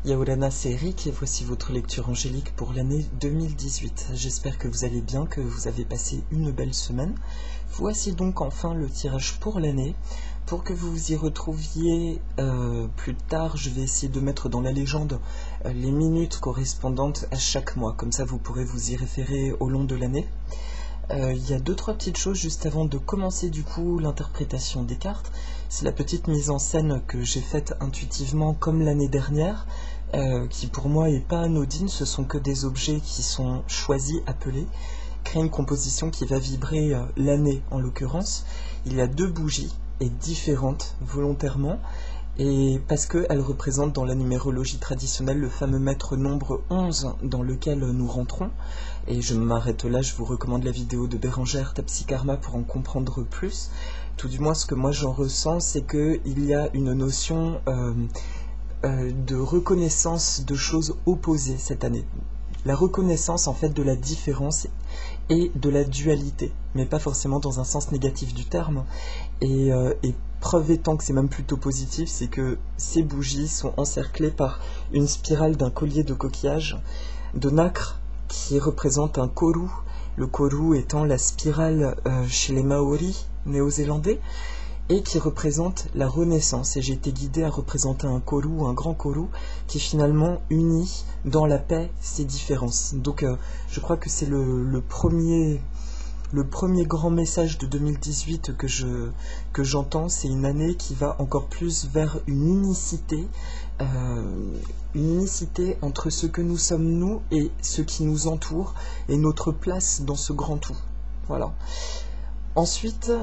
Yaorana, c'est Eric et voici votre lecture angélique pour l'année 2018. J'espère que vous allez bien, que vous avez passé une belle semaine. Voici donc enfin le tirage pour l'année. Pour que vous vous y retrouviez plus tard, je vais essayer de mettre dans la légende les minutes correspondantes à chaque mois. Comme ça, vous pourrez vous y référer au long de l'année. Il y a 2-3 petites choses juste avant de commencer du coup l'interprétation des cartes. C'est la petite mise en scène que j'ai faite intuitivement comme l'année dernière, qui pour moi est pas anodine. Ce sont que des objets qui sont choisis, appelés, créer une composition qui va vibrer l'année en l'occurrence. Il y a 2 bougies et différentes volontairement, et parce qu'elles représentent dans la numérologie traditionnelle le fameux maître nombre 11 dans lequel nous rentrons. Et je m'arrête là, je vous recommande la vidéo de Bérangère Tapsikarma pour en comprendre plus. Tout du moins, ce que moi j'en ressens, c'est qu'il y a une notion de reconnaissance de choses opposées cette année. La reconnaissance en fait de la différence et de la dualité, mais pas forcément dans un sens négatif du terme. Et preuve étant que c'est même plutôt positif, c'est que ces bougies sont encerclées par une spirale d'un collier de coquillages, de nacre, qui représente un koru, le koru étant la spirale chez les Maoris néo-zélandais, et qui représente la renaissance. Et j'ai été guidé à représenter un koru, un grand koru, qui finalement unit dans la paix ces différences. Donc je crois que c'est le premier grand message de 2018 que j'entends. C'est une année qui va encore plus vers une unicité entre ce que nous sommes nous et ce qui nous entoure et notre place dans ce grand tout. Voilà. Ensuite,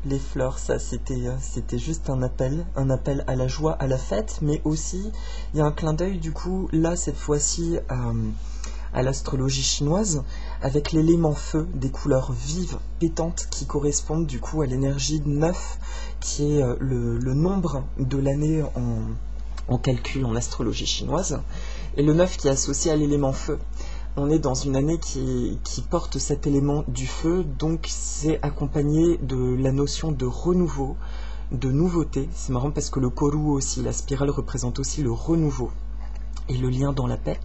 les fleurs, ça c'était juste un appel à la joie, à la fête, mais aussi il y a un clin d'œil du coup là cette fois-ci à l'astrologie chinoise, avec l'élément feu, des couleurs vives, pétantes, qui correspondent du coup à l'énergie 9, qui est le nombre de l'année en calcul en astrologie chinoise, et le 9 qui est associé à l'élément feu. On est dans une année qui porte cet élément du feu, donc c'est accompagné de la notion de renouveau, de nouveauté. C'est marrant parce que le koru aussi, la spirale représente aussi le renouveau et le lien dans la paix.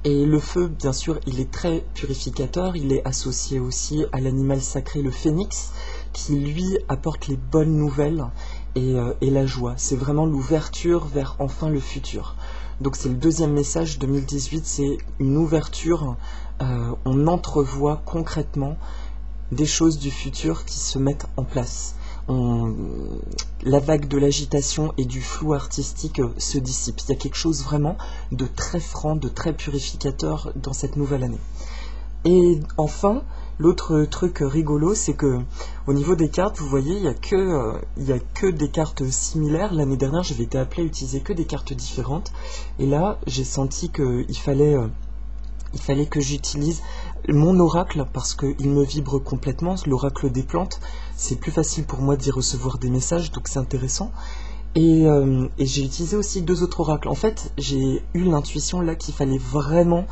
Et le feu, bien sûr, il est très purificateur, il est associé aussi à l'animal sacré, le phénix, qui lui apporte les bonnes nouvelles et la joie. C'est vraiment l'ouverture vers enfin le futur. Donc c'est le deuxième message 2018, c'est une ouverture, on entrevoit concrètement des choses du futur qui se mettent en place. La vague de l'agitation et du flou artistique se dissipe. Il y a quelque chose vraiment de très franc, de très purificateur dans cette nouvelle année. Et enfin, l'autre truc rigolo, c'est que au niveau des cartes, vous voyez, il y a que des cartes similaires. L'année dernière, j'avais été appelé à utiliser que des cartes différentes. Et là, j'ai senti qu'il fallait que j'utilise mon oracle parce qu'il me vibre complètement. L'oracle des plantes, c'est plus facile pour moi d'y recevoir des messages, donc c'est intéressant. Et j'ai utilisé aussi 2 autres oracles. En fait, j'ai eu l'intuition là qu'il fallait vraiment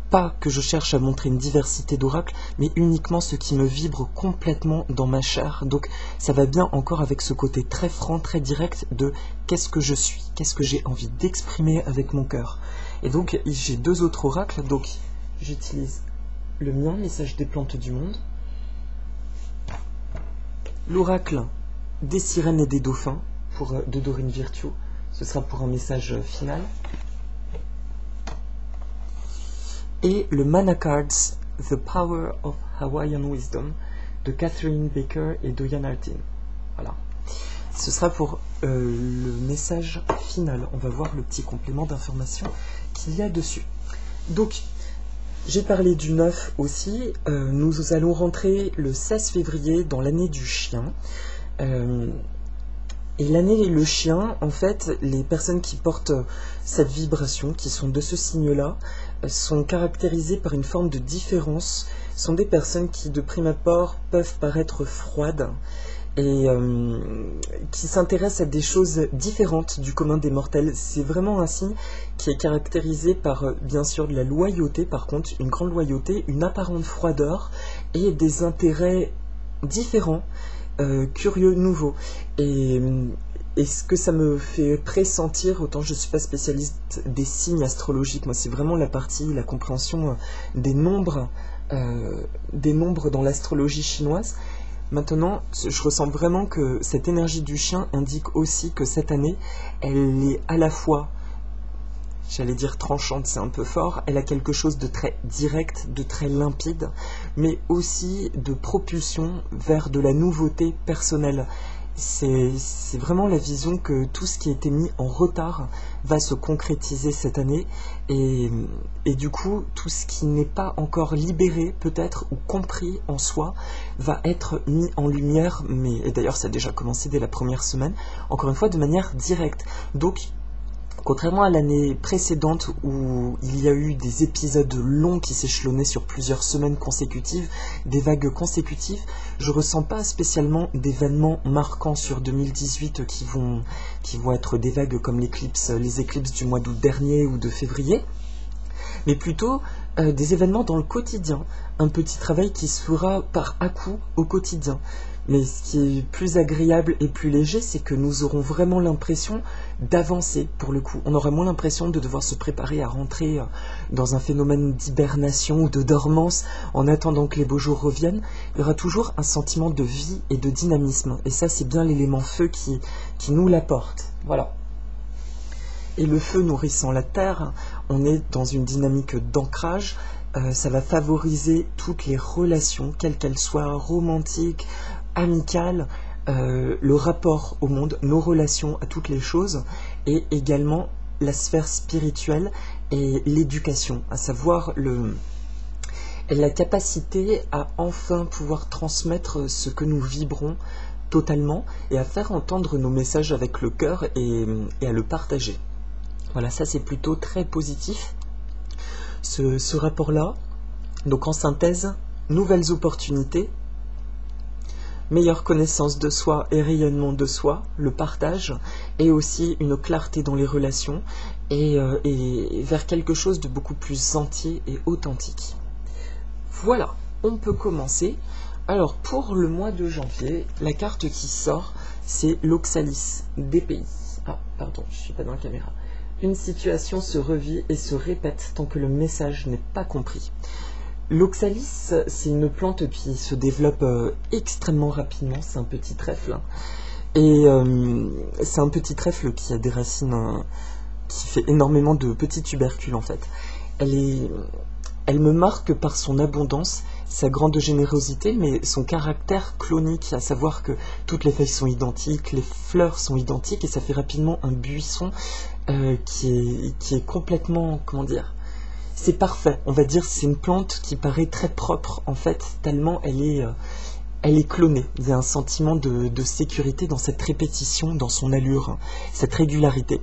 pas que je cherche à montrer une diversité d'oracles, mais uniquement ce qui me vibre complètement dans ma chair. Donc ça va bien encore avec ce côté très franc, très direct de qu'est-ce que je suis, qu'est-ce que j'ai envie d'exprimer avec mon cœur. Et donc j'ai 2 autres oracles, donc j'utilise le mien, message des plantes du monde, l'oracle des sirènes et des dauphins de Dorine Virtue, ce sera pour un message final, et le Mana Cards, The Power of Hawaiian Wisdom, de Catherine Baker et Doyan Artin. Voilà. Ce sera pour le message final. On va voir le petit complément d'information qu'il y a dessus. Donc, j'ai parlé du 9 aussi. Nous allons rentrer le 16 février dans l'année du chien. Et l'année le chien, en fait, les personnes qui portent cette vibration, qui sont de ce signe-là, sont caractérisées par une forme de différence, sont des personnes qui, de prime abord, peuvent paraître froides et qui s'intéressent à des choses différentes du commun des mortels. C'est vraiment un signe qui est caractérisé par, bien sûr, de la loyauté, par contre, une grande loyauté, une apparente froideur et des intérêts différents, curieux, nouveaux. Et et ce que ça me fait pressentir, autant je ne suis pas spécialiste des signes astrologiques, moi c'est vraiment la compréhension des nombres dans l'astrologie chinoise. Maintenant, je ressens vraiment que cette énergie du chien indique aussi que cette année, elle est à la fois, j'allais dire tranchante, c'est un peu fort, elle a quelque chose de très direct, de très limpide, mais aussi de propulsion vers de la nouveauté personnelle. C'est vraiment la vision que tout ce qui a été mis en retard va se concrétiser cette année et du coup tout ce qui n'est pas encore libéré peut-être ou compris en soi va être mis en lumière, et d'ailleurs ça a déjà commencé dès la première semaine, encore une fois de manière directe. Donc contrairement à l'année précédente où il y a eu des épisodes longs qui s'échelonnaient sur plusieurs semaines consécutives, des vagues consécutives, je ne ressens pas spécialement d'événements marquants sur 2018 qui vont être des vagues comme les éclipses du mois d'août dernier ou de février, mais plutôt des événements dans le quotidien, un petit travail qui se fera par à-coup au quotidien. Mais ce qui est plus agréable et plus léger, c'est que nous aurons vraiment l'impression d'avancer pour le coup. On aura moins l'impression de devoir se préparer à rentrer dans un phénomène d'hibernation ou de dormance en attendant que les beaux jours reviennent. Il y aura toujours un sentiment de vie et de dynamisme. Et ça, c'est bien l'élément feu qui nous l'apporte. Voilà. Et le feu nourrissant la terre, on est dans une dynamique d'ancrage. Ça va favoriser toutes les relations, quelles qu'elles soient, romantiques, amicales, le rapport au monde, nos relations à toutes les choses, et également la sphère spirituelle et l'éducation, à savoir la capacité à enfin pouvoir transmettre ce que nous vibrons totalement et à faire entendre nos messages avec le cœur et à le partager. Voilà, ça c'est plutôt très positif, ce rapport-là. Donc en synthèse, nouvelles opportunités, meilleure connaissance de soi et rayonnement de soi, le partage, et aussi une clarté dans les relations, et vers quelque chose de beaucoup plus entier et authentique. Voilà, on peut commencer. Alors pour le mois de janvier, la carte qui sort, c'est l'Oxalis des pays. Ah, pardon, je ne suis pas dans la caméra. Une situation se revit et se répète tant que le message n'est pas compris. L'oxalis, c'est une plante qui se développe extrêmement rapidement, c'est un petit trèfle. Et c'est un petit trèfle qui a des racines, qui fait énormément de petits tubercules en fait. Elle me marque par son abondance, sa grande générosité, mais son caractère clonique, à savoir que toutes les feuilles sont identiques, les fleurs sont identiques, et ça fait rapidement un buisson qui est complètement, comment dire, c'est parfait, on va dire, c'est une plante qui paraît très propre en fait, tellement elle est clonée. Il y a un sentiment de sécurité dans cette répétition, dans son allure, cette régularité.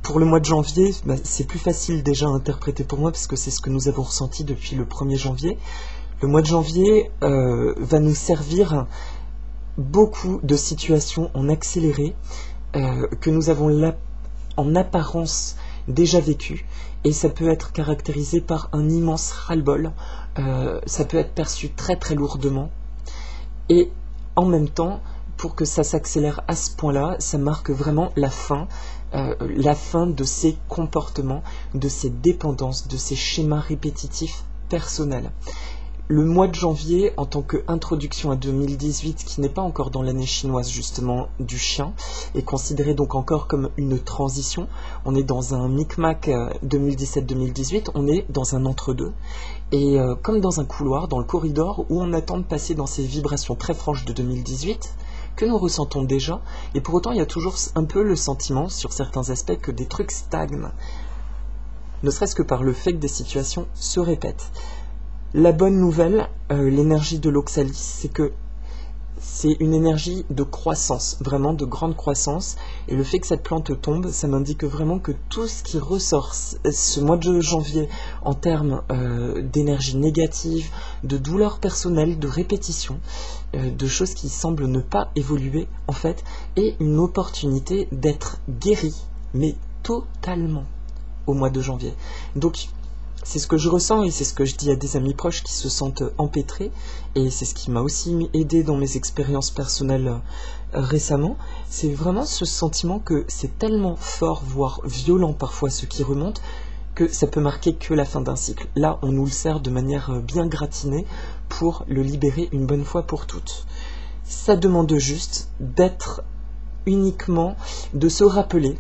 Pour le mois de janvier, c'est plus facile déjà à interpréter pour moi parce que c'est ce que nous avons ressenti depuis le 1er janvier. Le mois de janvier va nous servir beaucoup de situations en accéléré que nous avons là en apparence déjà vécues, et ça peut être caractérisé par un immense ras-le-bol, ça peut être perçu très très lourdement, et en même temps, pour que ça s'accélère à ce point-là, ça marque vraiment la fin de ces comportements, de ces dépendances, de ces schémas répétitifs personnels. Le mois de janvier, en tant qu'introduction à 2018, qui n'est pas encore dans l'année chinoise justement du chien, est considéré donc encore comme une transition. On est dans un micmac 2017-2018, on est dans un entre-deux. Et comme dans un couloir, dans le corridor, où on attend de passer dans ces vibrations très franches de 2018, que nous ressentons déjà, et pour autant il y a toujours un peu le sentiment, sur certains aspects, que des trucs stagnent. Ne serait-ce que par le fait que des situations se répètent. La bonne nouvelle, l'énergie de l'Oxalis, c'est que c'est une énergie de croissance, vraiment de grande croissance, et le fait que cette plante tombe, ça m'indique vraiment que tout ce qui ressort ce mois de janvier en termes d'énergie négative, de douleur personnelle, de répétition, de choses qui semblent ne pas évoluer en fait, est une opportunité d'être guéri, mais totalement au mois de janvier. Donc c'est ce que je ressens et c'est ce que je dis à des amis proches qui se sentent empêtrés, et c'est ce qui m'a aussi aidé dans mes expériences personnelles récemment. C'est vraiment ce sentiment que c'est tellement fort, voire violent parfois ce qui remonte, que ça peut marquer que la fin d'un cycle. Là, on nous le sert de manière bien gratinée pour le libérer une bonne fois pour toutes. Ça demande juste d'être uniquement, de se rappeler,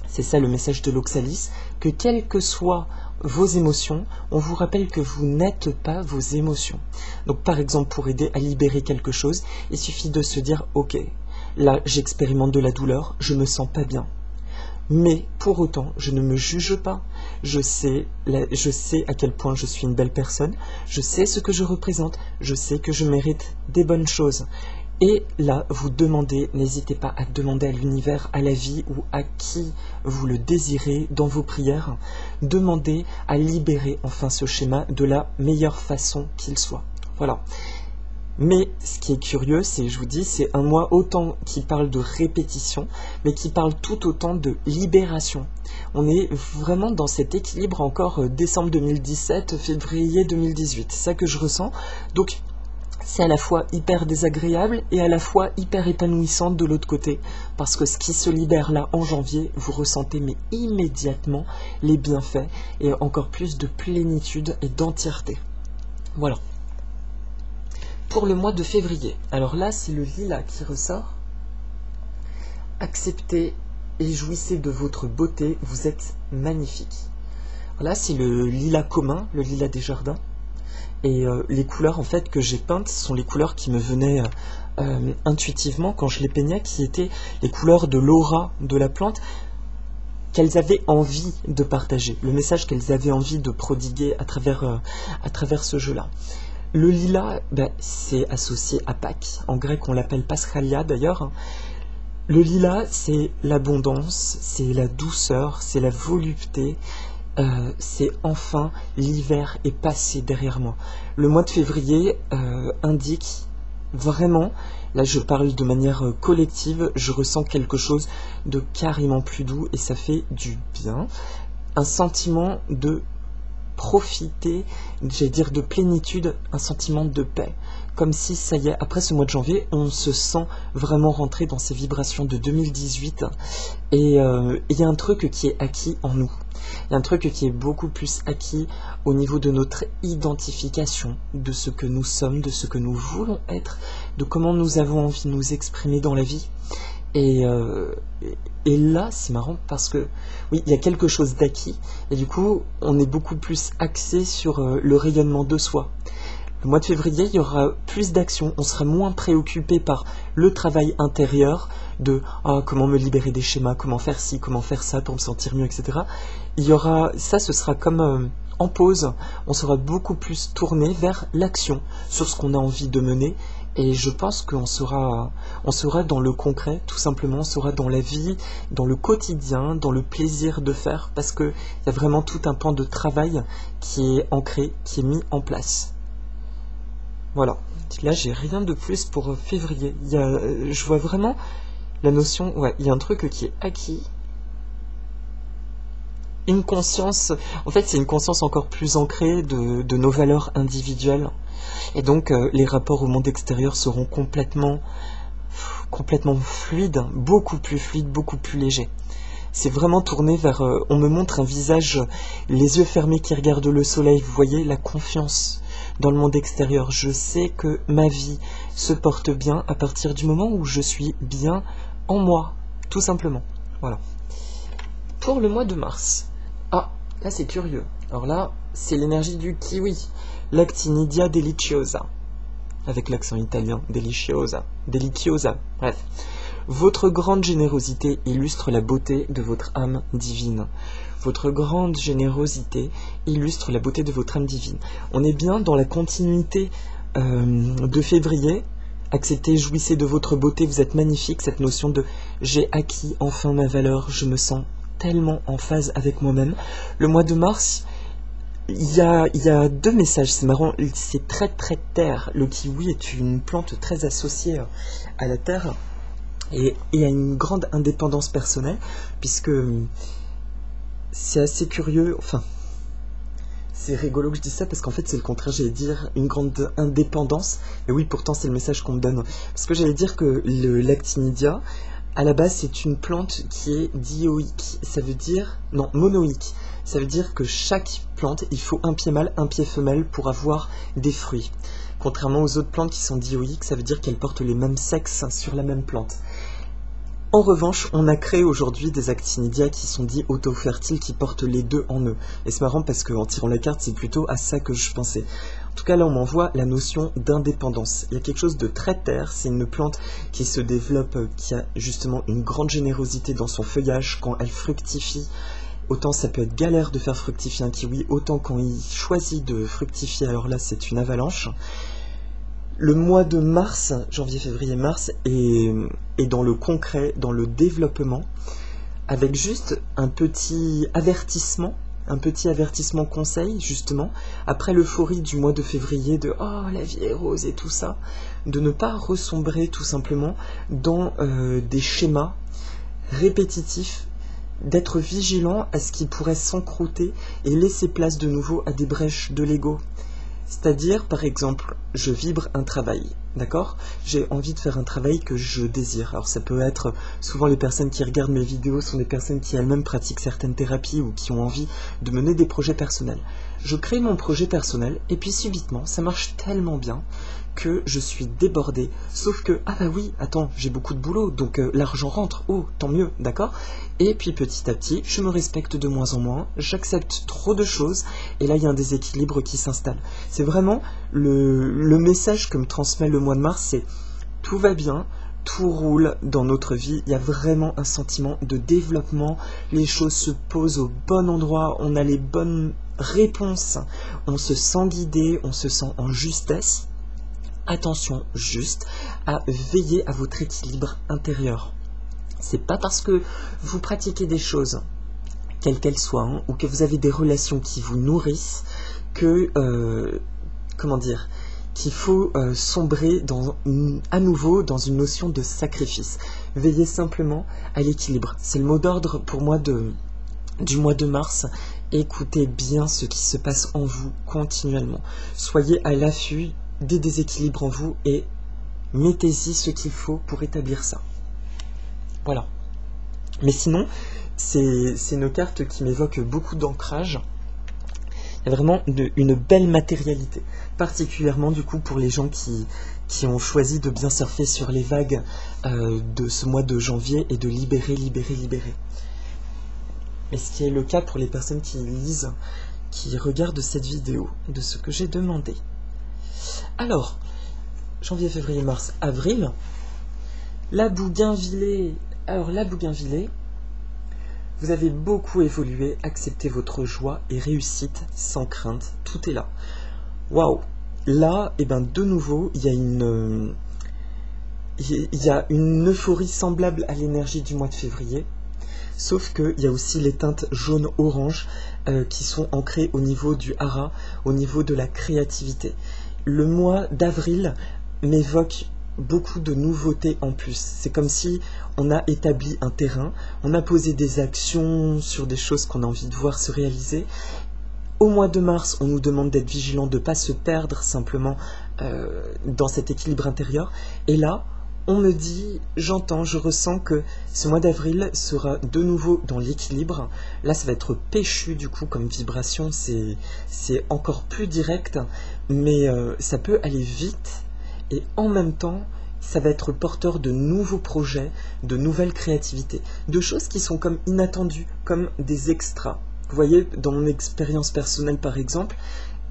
c'est ça le message de l'Oxalis, que quelles que soient vos émotions, on vous rappelle que vous n'êtes pas vos émotions. Donc par exemple, pour aider à libérer quelque chose, il suffit de se dire, ok, là j'expérimente de la douleur, je me sens pas bien. Mais pour autant, je ne me juge pas. Je sais à quel point je suis une belle personne. Je sais ce que je représente. Je sais que je mérite des bonnes choses. Et là, vous demandez, n'hésitez pas à demander à l'univers, à la vie ou à qui vous le désirez dans vos prières. Demandez à libérer enfin ce schéma de la meilleure façon qu'il soit. Voilà. Mais ce qui est curieux, c'est, je vous dis, c'est un mois autant qui parle de répétition, mais qui parle tout autant de libération. On est vraiment dans cet équilibre encore décembre 2017, février 2018. C'est ça que je ressens. Donc, c'est à la fois hyper désagréable et à la fois hyper épanouissant de l'autre côté. Parce que ce qui se libère là en janvier, vous ressentez mais immédiatement les bienfaits et encore plus de plénitude et d'entièreté. Voilà. Pour le mois de février, alors là c'est le lilas qui ressort. Acceptez et jouissez de votre beauté, vous êtes magnifique. Là c'est le lilas commun, le lilas des jardins. Et les couleurs en fait que j'ai peintes sont les couleurs qui me venaient intuitivement quand je les peignais, qui étaient les couleurs de l'aura de la plante qu'elles avaient envie de partager, le message qu'elles avaient envie de prodiguer à travers ce jeu-là. Le lilas, c'est associé à Pâques. En grec, on l'appelle Paschalia d'ailleurs. Le lilas, c'est l'abondance, c'est la douceur, c'est la volupté. C'est enfin l'hiver est passé derrière moi. Le mois de février indique vraiment, là je parle de manière collective, je ressens quelque chose de carrément plus doux et ça fait du bien. Un sentiment de profiter, j'allais dire de plénitude, un sentiment de paix. Comme si, ça y est, après ce mois de janvier, on se sent vraiment rentré dans ces vibrations de 2018. Et il y a un truc qui est acquis en nous. Il y a un truc qui est beaucoup plus acquis au niveau de notre identification, de ce que nous sommes, de ce que nous voulons être, de comment nous avons envie de nous exprimer dans la vie. Et là, c'est marrant parce que, oui, il y a quelque chose d'acquis, et du coup, on est beaucoup plus axé sur le rayonnement de soi. Le mois de février, il y aura plus d'action, on sera moins préoccupé par le travail intérieur, de comment me libérer des schémas, comment faire ci, comment faire ça pour me sentir mieux, etc. Il y aura, ça ce sera comme en pause, on sera beaucoup plus tourné vers l'action, sur ce qu'on a envie de mener. Et je pense qu'on sera dans le concret, tout simplement, on sera dans la vie, dans le quotidien, dans le plaisir de faire, parce qu'il y a vraiment tout un pan de travail qui est ancré, qui est mis en place. Voilà, là j'ai rien de plus pour février. Je vois vraiment la notion, ouais, il y a un truc qui est acquis. Une conscience, en fait c'est une conscience encore plus ancrée de nos valeurs individuelles. Et donc les rapports au monde extérieur seront complètement fluides, beaucoup plus fluides, beaucoup plus légers. C'est vraiment tourné vers, on me montre un visage, les yeux fermés qui regardent le soleil, vous voyez, la confiance dans le monde extérieur. Je sais que ma vie se porte bien à partir du moment où je suis bien en moi, tout simplement. Voilà. Pour le mois de mars, là c'est curieux. Alors là, c'est l'énergie du kiwi. L'actinidia deliciosa, avec l'accent italien, deliciosa, bref. Votre grande générosité illustre la beauté de votre âme divine. Votre grande générosité illustre la beauté de votre âme divine. On est bien dans la continuité de février. Acceptez, jouissez de votre beauté, vous êtes magnifique. Cette notion de j'ai acquis enfin ma valeur, je me sens tellement en phase avec moi-même. Le mois de mars, il y a deux messages, c'est marrant, c'est très très terre. Le kiwi est une plante très associée à la terre et à une grande indépendance personnelle, puisque c'est assez curieux, enfin, c'est rigolo que je dise ça parce qu'en fait c'est le contraire, j'allais dire une grande indépendance, mais oui pourtant c'est le message qu'on me donne. Parce que j'allais dire que le l'actinidia, à la base c'est une plante qui est dioïque, ça veut dire, non monoïque, ça veut dire que chaque plante, il faut un pied mâle, un pied femelle pour avoir des fruits. Contrairement aux autres plantes qui sont dioïques, ça veut dire qu'elles portent les mêmes sexes sur la même plante. En revanche, on a créé aujourd'hui des actinidia qui sont dits auto-fertiles, qui portent les deux en eux. Et c'est marrant parce qu'en tirant la carte, c'est plutôt à ça que je pensais. En tout cas, là, on m'envoie la notion d'indépendance. Il y a quelque chose de très terre, c'est une plante qui se développe, qui a justement une grande générosité dans son feuillage quand elle fructifie. Autant ça peut être galère de faire fructifier un kiwi, autant quand il choisit de fructifier, alors là, c'est une avalanche. Le mois de mars, janvier, février, mars, est dans le concret, dans le développement, avec juste un petit avertissement conseil, justement, après l'euphorie du mois de février de « Oh, la vie est rose » et tout ça, de ne pas ressombrer tout simplement dans des schémas répétitifs, d'être vigilant à ce qui pourrait s'encrouter et laisser place de nouveau à des brèches de l'ego. C'est-à-dire, par exemple, je vibre un travail, d'accord ? J'ai envie de faire un travail que je désire. Alors ça peut être, souvent les personnes qui regardent mes vidéos sont des personnes qui elles-mêmes pratiquent certaines thérapies ou qui ont envie de mener des projets personnels. Je crée mon projet personnel et puis subitement, ça marche tellement bien que je suis débordé. Sauf que, ah bah oui, attends, j'ai beaucoup de boulot, donc l'argent rentre, oh, tant mieux, d'accord ? Et puis petit à petit, je me respecte de moins en moins, j'accepte trop de choses, et là il y a un déséquilibre qui s'installe. C'est vraiment le message que me transmet le mois de mars, c'est tout va bien, tout roule dans notre vie, il y a vraiment un sentiment de développement, les choses se posent au bon endroit, on a les bonnes réponses, on se sent guidé, on se sent en justesse. Attention juste à veiller à votre équilibre intérieur. C'est pas parce que vous pratiquez des choses, quelles qu'elles soient, hein, ou que vous avez des relations qui vous nourrissent, que, qu'il faut sombrer à nouveau dans une notion de sacrifice. Veillez simplement à l'équilibre. C'est le mot d'ordre pour moi du mois de mars. Écoutez bien ce qui se passe en vous continuellement. Soyez à l'affût des déséquilibres en vous et mettez-y ce qu'il faut pour établir ça. Voilà. Mais sinon, c'est une carte qui m'évoque beaucoup d'ancrage. Il y a vraiment une belle matérialité, particulièrement du coup pour les gens qui ont choisi de bien surfer sur les vagues de ce mois de janvier et de libérer. Mais ce qui est le cas pour les personnes qui lisent, qui regardent cette vidéo, de ce que j'ai demandé. Alors, janvier, février, mars, avril, la bougainvillée. Alors, la bougainvillée, vous avez beaucoup évolué, acceptez votre joie et réussite sans crainte, tout est là. Waouh! Là, de nouveau, il y a une euphorie semblable à l'énergie du mois de février, sauf qu'il y a aussi les teintes jaune-orange qui sont ancrées au niveau du hara, au niveau de la créativité. Le mois d'avril m'évoque beaucoup de nouveautés en plus. C'est comme si on a établi un terrain, on a posé des actions sur des choses qu'on a envie de voir se réaliser. Au mois de mars, on nous demande d'être vigilant, de ne pas se perdre simplement dans cet équilibre intérieur. Et là, on me dit, j'entends, je ressens que ce mois d'avril sera de nouveau dans l'équilibre. Là, ça va être péchu du coup comme vibration, c'est encore plus direct, mais ça peut aller vite. Et en même temps, ça va être porteur de nouveaux projets, de nouvelles créativités, de choses qui sont comme inattendues, comme des extras. Vous voyez, dans mon expérience personnelle par exemple,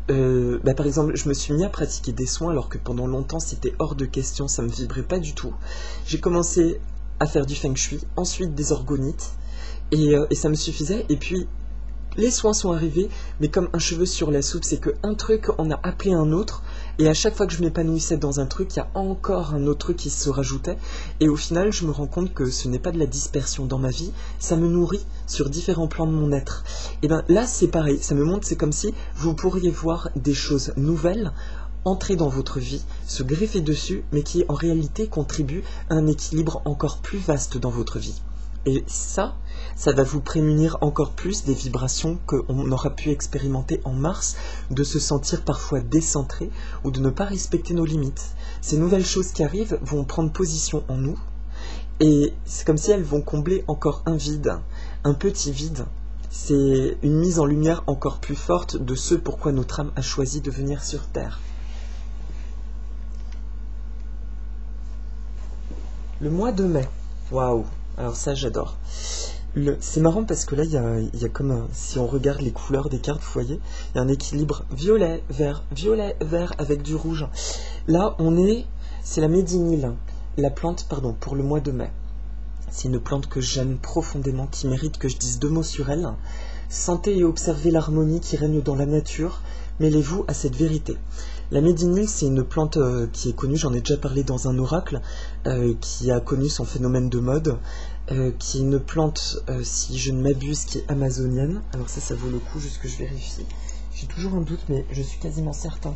je me suis mis à pratiquer des soins alors que pendant longtemps c'était hors de question, ça me vibrait pas du tout. J'ai commencé à faire du feng shui, ensuite des orgonites, et ça me suffisait. Et puis les soins sont arrivés, mais comme un cheveu sur la soupe, c'est qu'un truc en a appelé un autre, et à chaque fois que je m'épanouissais dans un truc, il y a encore un autre truc qui se rajoutait, et au final, je me rends compte que ce n'est pas de la dispersion dans ma vie, ça me nourrit sur différents plans de mon être. Et là, c'est pareil, ça me montre, c'est comme si vous pourriez voir des choses nouvelles entrer dans votre vie, se greffer dessus, mais qui en réalité contribuent à un équilibre encore plus vaste dans votre vie. Et ça va vous prémunir encore plus des vibrations qu'on aura pu expérimenter en Mars, de se sentir parfois décentré ou de ne pas respecter nos limites. Ces nouvelles choses qui arrivent vont prendre position en nous, et c'est comme si elles vont combler encore un vide, un petit vide. C'est une mise en lumière encore plus forte de ce pourquoi notre âme a choisi de venir sur Terre. Le mois de mai. Waouh! Alors ça, j'adore. C'est marrant parce que là, il y a comme si on regarde les couleurs des cartes, vous voyez, il y a un équilibre violet, vert, avec du rouge. Là, c'est la médinyle, la plante, pardon, pour le mois de mai. C'est une plante que j'aime profondément, qui mérite que je dise 2 mots sur elle. Sentez et observez l'harmonie qui règne dans la nature, mêlez-vous à cette vérité. La médinyle, c'est une plante qui est connue, j'en ai déjà parlé dans un oracle, qui a connu son phénomène de mode, qui est une plante, si je ne m'abuse, qui est amazonienne. Alors ça vaut le coup, juste que je vérifie. J'ai toujours un doute, mais je suis quasiment certain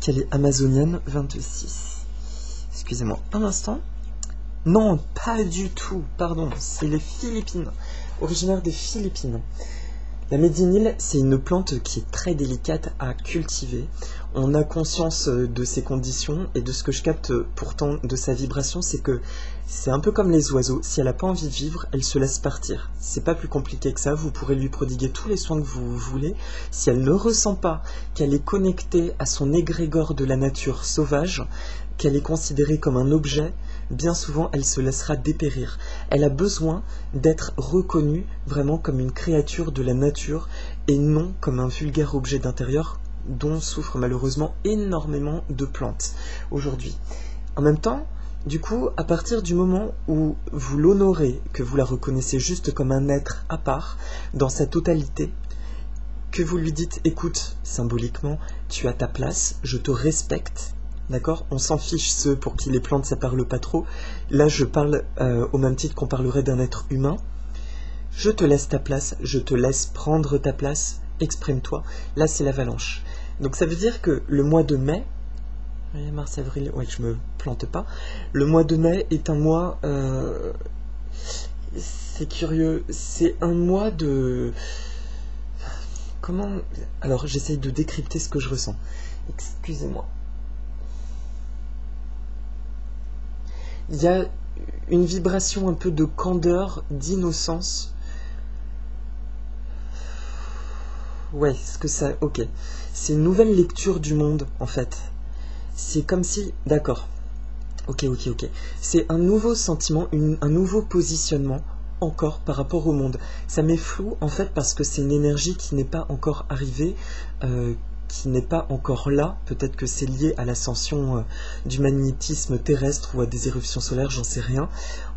qu'elle est amazonienne. 26. Excusez-moi un instant. Non, pas du tout, pardon, c'est les Philippines, originaire des Philippines. La médinyle, c'est une plante qui est très délicate à cultiver. On a conscience de ses conditions, et de ce que je capte pourtant de sa vibration, c'est que c'est un peu comme les oiseaux. Si elle n'a pas envie de vivre, elle se laisse partir. C'est pas plus compliqué que ça, vous pourrez lui prodiguer tous les soins que vous voulez. Si elle ne ressent pas qu'elle est connectée à son égrégore de la nature sauvage, qu'elle est considérée comme un objet, bien souvent elle se laissera dépérir. Elle a besoin d'être reconnue vraiment comme une créature de la nature et non comme un vulgaire objet d'intérieur dont souffrent malheureusement énormément de plantes aujourd'hui. En même temps, du coup, à partir du moment où vous l'honorez, que vous la reconnaissez juste comme un être à part, dans sa totalité, que vous lui dites, écoute, symboliquement, tu as ta place, je te respecte, d'accord? On s'en fiche ceux pour qui les plantes ça parle pas trop. Là je parle au même titre qu'on parlerait d'un être humain. Je te laisse ta place, je te laisse prendre ta place, exprime-toi. Là c'est l'avalanche. Donc ça veut dire que le mois de mai, mars, avril, ouais je me plante pas. Le mois de mai est un mois, c'est curieux, c'est un mois de... Comment... Alors j'essaye de décrypter ce que je ressens. Excusez-moi. Il y a une vibration un peu de candeur, d'innocence. Ouais, ce que ça... Ok. C'est une nouvelle lecture du monde, en fait. C'est comme si... D'accord. Ok. C'est un nouveau sentiment, un nouveau positionnement, encore, par rapport au monde. Ça m'est flou, en fait, parce que c'est une énergie qui n'est pas encore arrivée, qui n'est pas encore là. Peut-être que c'est lié à l'ascension du magnétisme terrestre ou à des éruptions solaires, j'en sais rien.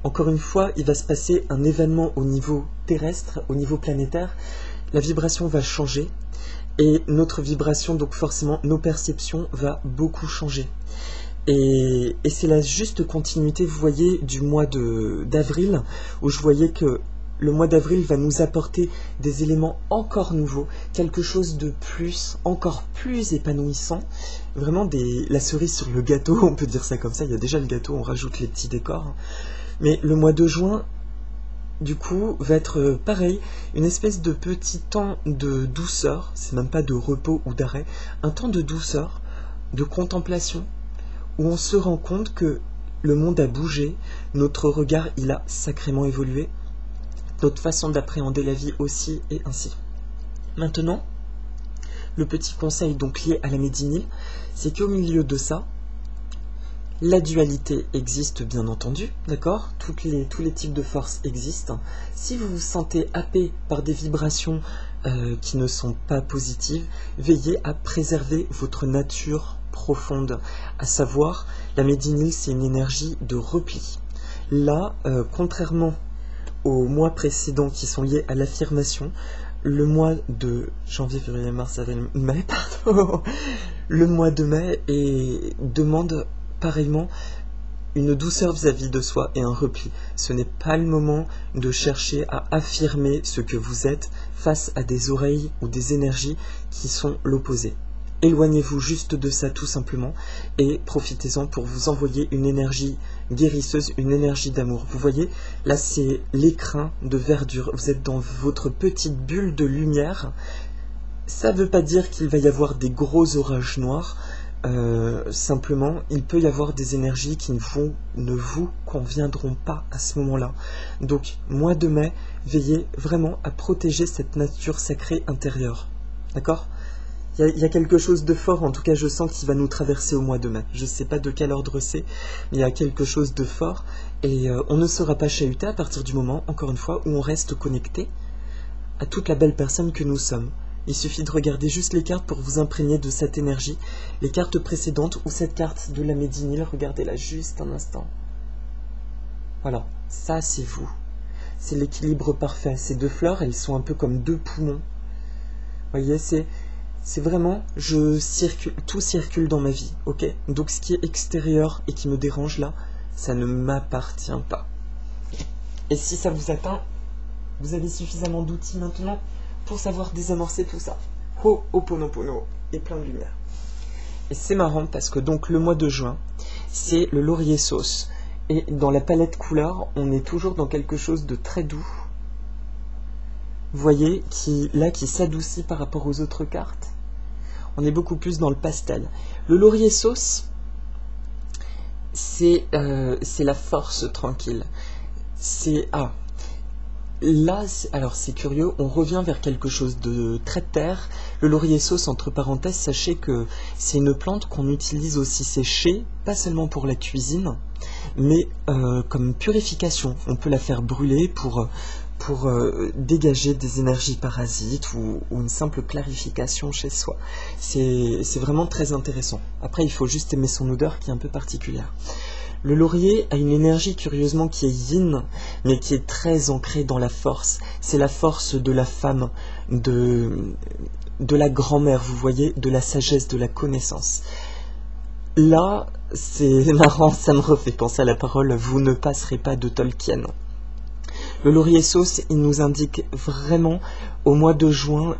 Encore une fois, il va se passer un événement au niveau terrestre, au niveau planétaire. La vibration va changer et notre vibration, donc forcément nos perceptions, va beaucoup changer. Et c'est la juste continuité, vous voyez, du mois d'avril, où je voyais que le mois d'avril va nous apporter des éléments encore nouveaux, quelque chose de plus, encore plus épanouissant. Vraiment la cerise sur le gâteau, on peut dire ça comme ça, il y a déjà le gâteau, on rajoute les petits décors. Mais le mois de juin, du coup, va être pareil, une espèce de petit temps de douceur, c'est même pas de repos ou d'arrêt, un temps de douceur, de contemplation, où on se rend compte que le monde a bougé, notre regard il a sacrément évolué, notre façon d'appréhender la vie aussi et ainsi. Maintenant, le petit conseil donc lié à la médinyle, c'est qu'au milieu de ça, la dualité existe bien entendu, d'accord? Tous les types de forces existent. Si vous vous sentez happé par des vibrations qui ne sont pas positives, veillez à préserver votre nature profonde, à savoir, la médinyle c'est une énergie de repli. Là, contrairement aux mois précédents qui sont liés à l'affirmation, le mois de janvier, février, mars, avril, mai, pardon, le mois de mai demande pareillement une douceur vis-à-vis de soi et un repli. Ce n'est pas le moment de chercher à affirmer ce que vous êtes face à des oreilles ou des énergies qui sont l'opposé. éloignez-vous juste de ça tout simplement et profitez-en pour vous envoyer une énergie guérisseuse, une énergie d'amour. Vous voyez, là c'est l'écrin de verdure, vous êtes dans votre petite bulle de lumière. Ça ne veut pas dire qu'il va y avoir des gros orages noirs, simplement il peut y avoir des énergies qui ne vous conviendront pas à ce moment-là. Donc mois de mai, veillez vraiment à protéger cette nature sacrée intérieure. D'accord ? Il y a quelque chose de fort, en tout cas je sens qu'il va nous traverser au mois de mai. Je ne sais pas de quel ordre c'est, mais il y a quelque chose de fort et on ne sera pas chahuté à partir du moment, encore une fois, où on reste connecté à toute la belle personne que nous sommes. Il suffit de regarder juste les cartes pour vous imprégner de cette énergie. Les cartes précédentes ou cette carte de la Médinille, regardez-la juste un instant. Voilà, ça c'est vous. C'est l'équilibre parfait. Ces deux fleurs, elles sont un peu comme deux poumons. Vous voyez, c'est vraiment, tout circule dans ma vie, ok? Donc ce qui est extérieur et qui me dérange là, ça ne m'appartient pas. Et si ça vous atteint, vous avez suffisamment d'outils maintenant pour savoir désamorcer tout ça. Ho'oponopono et plein de lumière. Et c'est marrant parce que donc le mois de juin, c'est le laurier sauce. Et dans la palette couleur, on est toujours dans quelque chose de très doux. Vous voyez, qui s'adoucit par rapport aux autres cartes. On est beaucoup plus dans le pastel. Le laurier sauce, c'est la force tranquille. Là, alors c'est curieux, on revient vers quelque chose de très terre. Le laurier sauce, entre parenthèses, sachez que c'est une plante qu'on utilise aussi séchée, pas seulement pour la cuisine, mais comme purification. On peut la faire brûler pour dégager des énergies parasites ou une simple clarification chez soi. C'est vraiment très intéressant. Après, il faut juste aimer son odeur qui est un peu particulière. Le laurier a une énergie curieusement qui est yin, mais qui est très ancrée dans la force. C'est la force de la femme, de la grand-mère, vous voyez, de la sagesse, de la connaissance. Là, c'est marrant, ça me refait penser à la parole « Vous ne passerez pas » de Tolkien. Le laurier sauce, il nous indique vraiment au mois de juin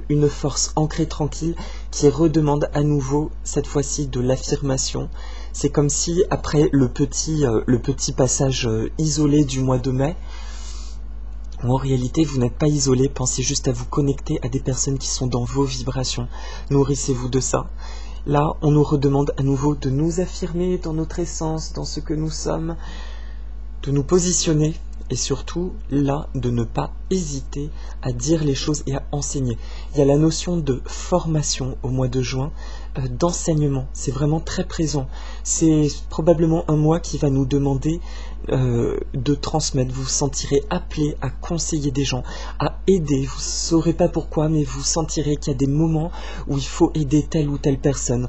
une force ancrée tranquille qui redemande à nouveau, cette fois-ci, de l'affirmation. C'est comme si, après le petit passage isolé du mois de mai, en réalité, vous n'êtes pas isolé, pensez juste à vous connecter à des personnes qui sont dans vos vibrations. Nourrissez-vous de ça. Là, on nous redemande à nouveau de nous affirmer dans notre essence, dans ce que nous sommes, de nous positionner. Et surtout, là, de ne pas hésiter à dire les choses et à enseigner. Il y a la notion de formation au mois de juin, d'enseignement. C'est vraiment très présent. C'est probablement un mois qui va nous demander de transmettre. Vous vous sentirez appelé à conseiller des gens, à aider. Vous ne saurez pas pourquoi, mais vous sentirez qu'il y a des moments où il faut aider telle ou telle personne.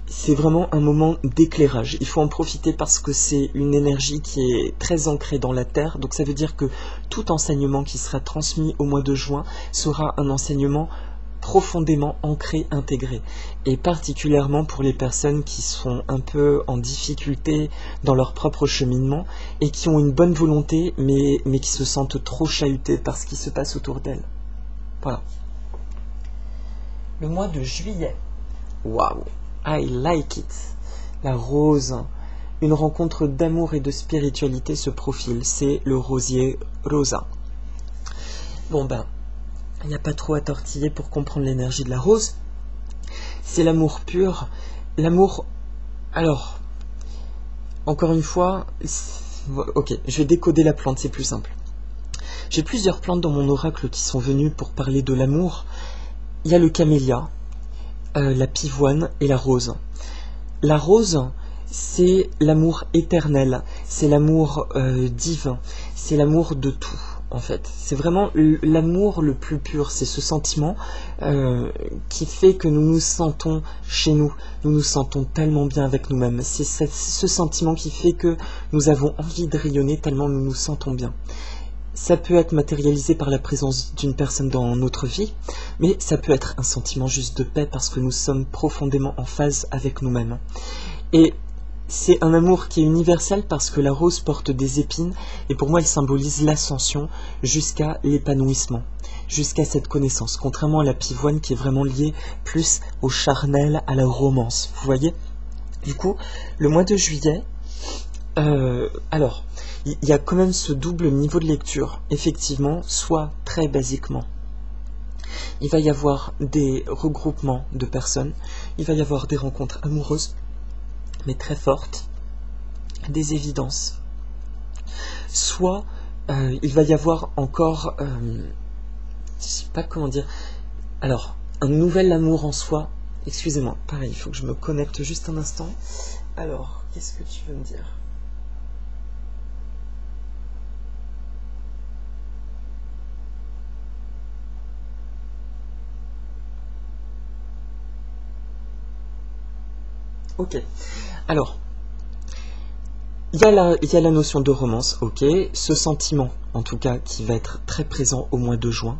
C'est vraiment un moment d'éclairage. Il faut en profiter parce que c'est une énergie qui est très ancrée dans la terre. Donc ça veut dire que tout enseignement qui sera transmis au mois de juin sera un enseignement profondément ancré, intégré. Et particulièrement pour les personnes qui sont un peu en difficulté dans leur propre cheminement et qui ont une bonne volonté mais qui se sentent trop chahutées par ce qui se passe autour d'elles. Voilà. Le mois de juillet. Waouh, I like it. La rose. Une rencontre d'amour et de spiritualité se profile. C'est le rosier rosa. Bon ben, il n'y a pas trop à tortiller pour comprendre l'énergie de la rose. C'est l'amour pur. L'amour... Alors, encore une fois... Ok, je vais décoder la plante, c'est plus simple. J'ai plusieurs plantes dans mon oracle qui sont venues pour parler de l'amour. Il y a le camélia, la pivoine et la rose. La rose, c'est l'amour éternel, c'est l'amour divin, c'est l'amour de tout. En fait, c'est vraiment l'amour le plus pur, c'est ce sentiment qui fait que nous nous sentons chez nous, nous nous sentons tellement bien avec nous-mêmes. C'est ce sentiment qui fait que nous avons envie de rayonner tellement nous nous sentons bien. Ça peut être matérialisé par la présence d'une personne dans notre vie, mais ça peut être un sentiment juste de paix parce que nous sommes profondément en phase avec nous-mêmes. Et c'est un amour qui est universel parce que la rose porte des épines et pour moi elle symbolise l'ascension jusqu'à l'épanouissement, jusqu'à cette connaissance, contrairement à la pivoine qui est vraiment liée plus au charnel, à la romance, vous voyez. Du coup, le mois de juillet, alors, il y a quand même ce double niveau de lecture, effectivement, soit très basiquement. Il va y avoir des regroupements de personnes, il va y avoir des rencontres amoureuses, mais très fortes, des évidences. Soit il va y avoir encore, je sais pas comment dire, alors, un nouvel amour en soi. Excusez-moi, pareil, il faut que je me connecte juste un instant. Alors, qu'est-ce que tu veux me dire ? Ok, alors, il y a la notion de romance, ok, ce sentiment, en tout cas, qui va être très présent au mois de juin,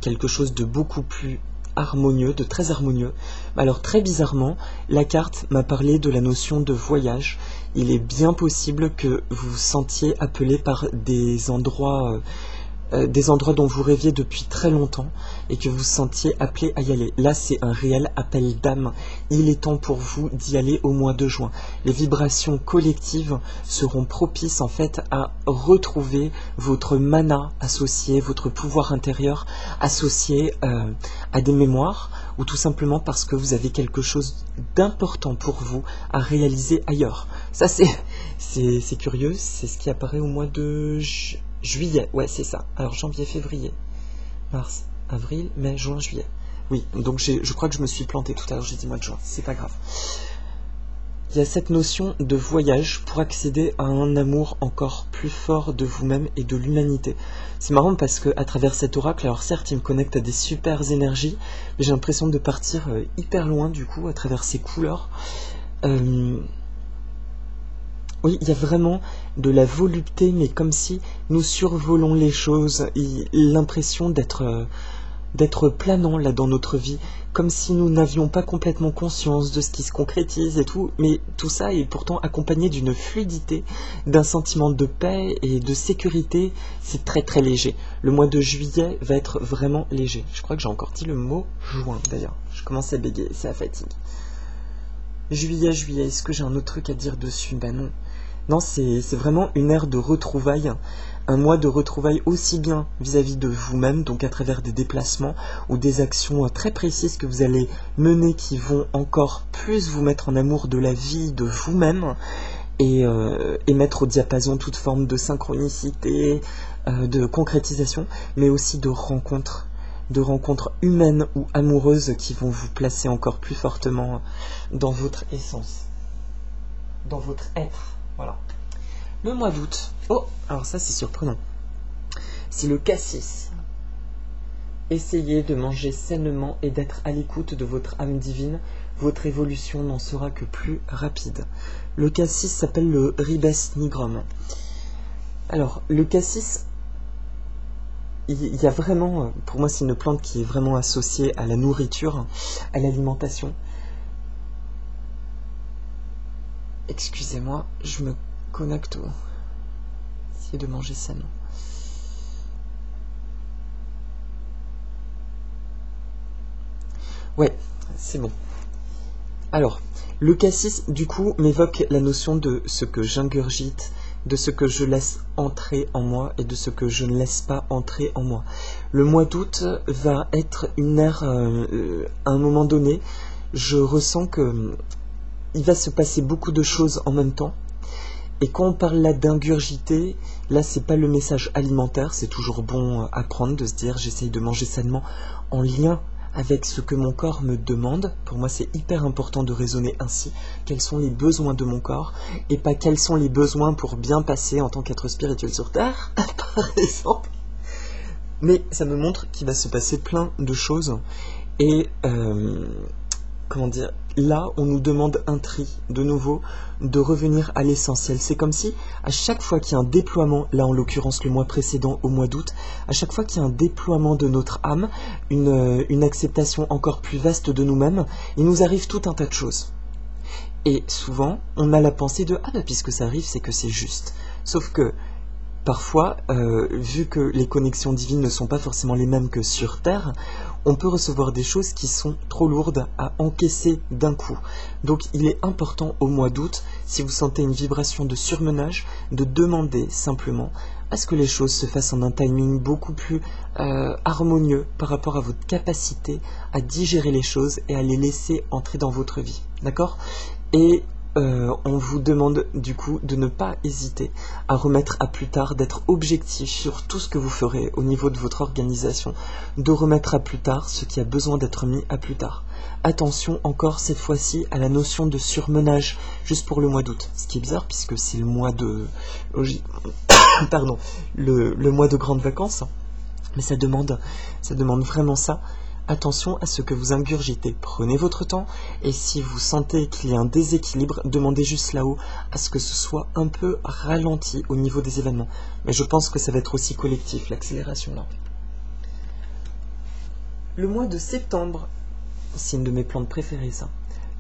quelque chose de beaucoup plus harmonieux, de très harmonieux. Alors, très bizarrement, la carte m'a parlé de la notion de voyage. Il est bien possible que vous vous sentiez appelé par des endroits dont vous rêviez depuis très longtemps et que vous vous sentiez appelé à y aller. Là, c'est un réel appel d'âme. Il est temps pour vous d'y aller au mois de juin. Les vibrations collectives seront propices en fait à retrouver votre mana associé, votre pouvoir intérieur associé à des mémoires ou tout simplement parce que vous avez quelque chose d'important pour vous à réaliser ailleurs. Ça, c'est curieux, c'est ce qui apparaît au mois de juillet, ouais, c'est ça. Alors, janvier, février, mars, avril, mai, juin, juillet. Oui, donc je crois que je me suis planté tout à l'heure, j'ai dit mois de juin, c'est pas grave. Il y a cette notion de voyage pour accéder à un amour encore plus fort de vous-même et de l'humanité. C'est marrant parce que à travers cet oracle, alors certes, il me connecte à des super énergies, mais j'ai l'impression de partir hyper loin du coup à travers ces couleurs. Oui, il y a vraiment de la volupté, mais comme si nous survolons les choses, l'impression d'être planant là dans notre vie, comme si nous n'avions pas complètement conscience de ce qui se concrétise et tout, mais tout ça est pourtant accompagné d'une fluidité, d'un sentiment de paix et de sécurité, c'est très très léger. Le mois de juillet va être vraiment léger. Je crois que j'ai encore dit le mot juin d'ailleurs, je commence à bégayer, c'est la fatigue. Juillet, est-ce que j'ai un autre truc à dire dessus ? Ben non. Non, c'est vraiment une ère de retrouvailles, un mois de retrouvailles aussi bien vis-à-vis de vous-même, donc à travers des déplacements ou des actions très précises que vous allez mener qui vont encore plus vous mettre en amour de la vie, de vous-même, et mettre au diapason toute forme de synchronicité, de concrétisation, mais aussi de rencontres humaines ou amoureuses qui vont vous placer encore plus fortement dans votre essence, dans votre être. Voilà. Le mois d'août. Oh, alors ça c'est surprenant. C'est le cassis. Essayez de manger sainement et d'être à l'écoute de votre âme divine. Votre évolution n'en sera que plus rapide. Le cassis s'appelle le Ribes nigrum. Alors, le cassis, il y a vraiment, pour moi c'est une plante qui est vraiment associée à la nourriture, à l'alimentation. Excusez-moi, je me connecte. Essayez de manger sainement. Ouais, c'est bon. Alors, le cassis, du coup, m'évoque la notion de ce que j'ingurgite, de ce que je laisse entrer en moi et de ce que je ne laisse pas entrer en moi. Le mois d'août va être une ère, à un moment donné, je ressens que il va se passer beaucoup de choses en même temps. Et quand on parle là d'ingurgiter, là c'est pas le message alimentaire, c'est toujours bon à prendre, de se dire j'essaye de manger sainement en lien avec ce que mon corps me demande. Pour moi c'est hyper important de raisonner ainsi, quels sont les besoins de mon corps, et pas quels sont les besoins pour bien passer en tant qu'être spirituel sur Terre, par exemple. Mais ça me montre qu'il va se passer plein de choses, et comment dire, là, on nous demande un tri, de nouveau, de revenir à l'essentiel. C'est comme si, à chaque fois qu'il y a un déploiement, là en l'occurrence le mois précédent, au mois d'août, à chaque fois qu'il y a un déploiement de notre âme, une acceptation encore plus vaste de nous-mêmes, il nous arrive tout un tas de choses. Et souvent, on a la pensée de « Ah bah puisque ça arrive, c'est que c'est juste ». Sauf que parfois, vu que les connexions divines ne sont pas forcément les mêmes que sur Terre, on peut recevoir des choses qui sont trop lourdes à encaisser d'un coup. Donc il est important au mois d'août, si vous sentez une vibration de surmenage, de demander simplement à ce que les choses se fassent en un timing beaucoup plus harmonieux par rapport à votre capacité à digérer les choses et à les laisser entrer dans votre vie. D'accord ? Et on vous demande du coup de ne pas hésiter à remettre à plus tard, d'être objectif sur tout ce que vous ferez au niveau de votre organisation, de remettre à plus tard ce qui a besoin d'être mis à plus tard. Attention encore cette fois-ci à la notion de surmenage, juste pour le mois d'août. Ce qui est bizarre puisque c'est le mois de... Pardon, le mois de grandes vacances, mais ça demande vraiment ça. Attention à ce que vous ingurgitez. Prenez votre temps et si vous sentez qu'il y a un déséquilibre, demandez juste là-haut à ce que ce soit un peu ralenti au niveau des événements. Mais je pense que ça va être aussi collectif, l'accélération là. Le mois de septembre, c'est une de mes plantes préférées ça.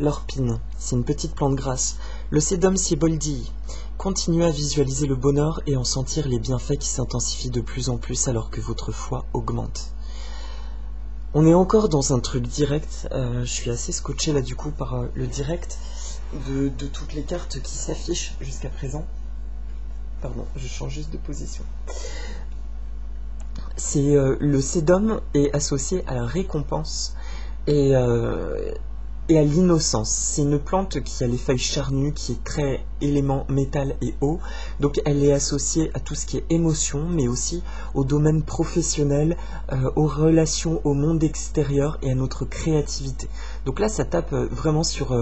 L'orpine, c'est une petite plante grasse. Le Sedum sieboldii. Continuez à visualiser le bonheur et en sentir les bienfaits qui s'intensifient de plus en plus alors que votre foi augmente. On est encore dans un truc direct, je suis assez scotché là du coup par le direct de toutes les cartes qui s'affichent jusqu'à présent. Pardon, je change juste de position. C'est le Sedum est associé à la récompense et à l'innocence. C'est une plante qui a les feuilles charnues, qui est très élément métal et eau. Donc elle est associée à tout ce qui est émotion, mais aussi au domaine professionnel, aux relations au monde extérieur et à notre créativité. Donc là, ça tape vraiment sur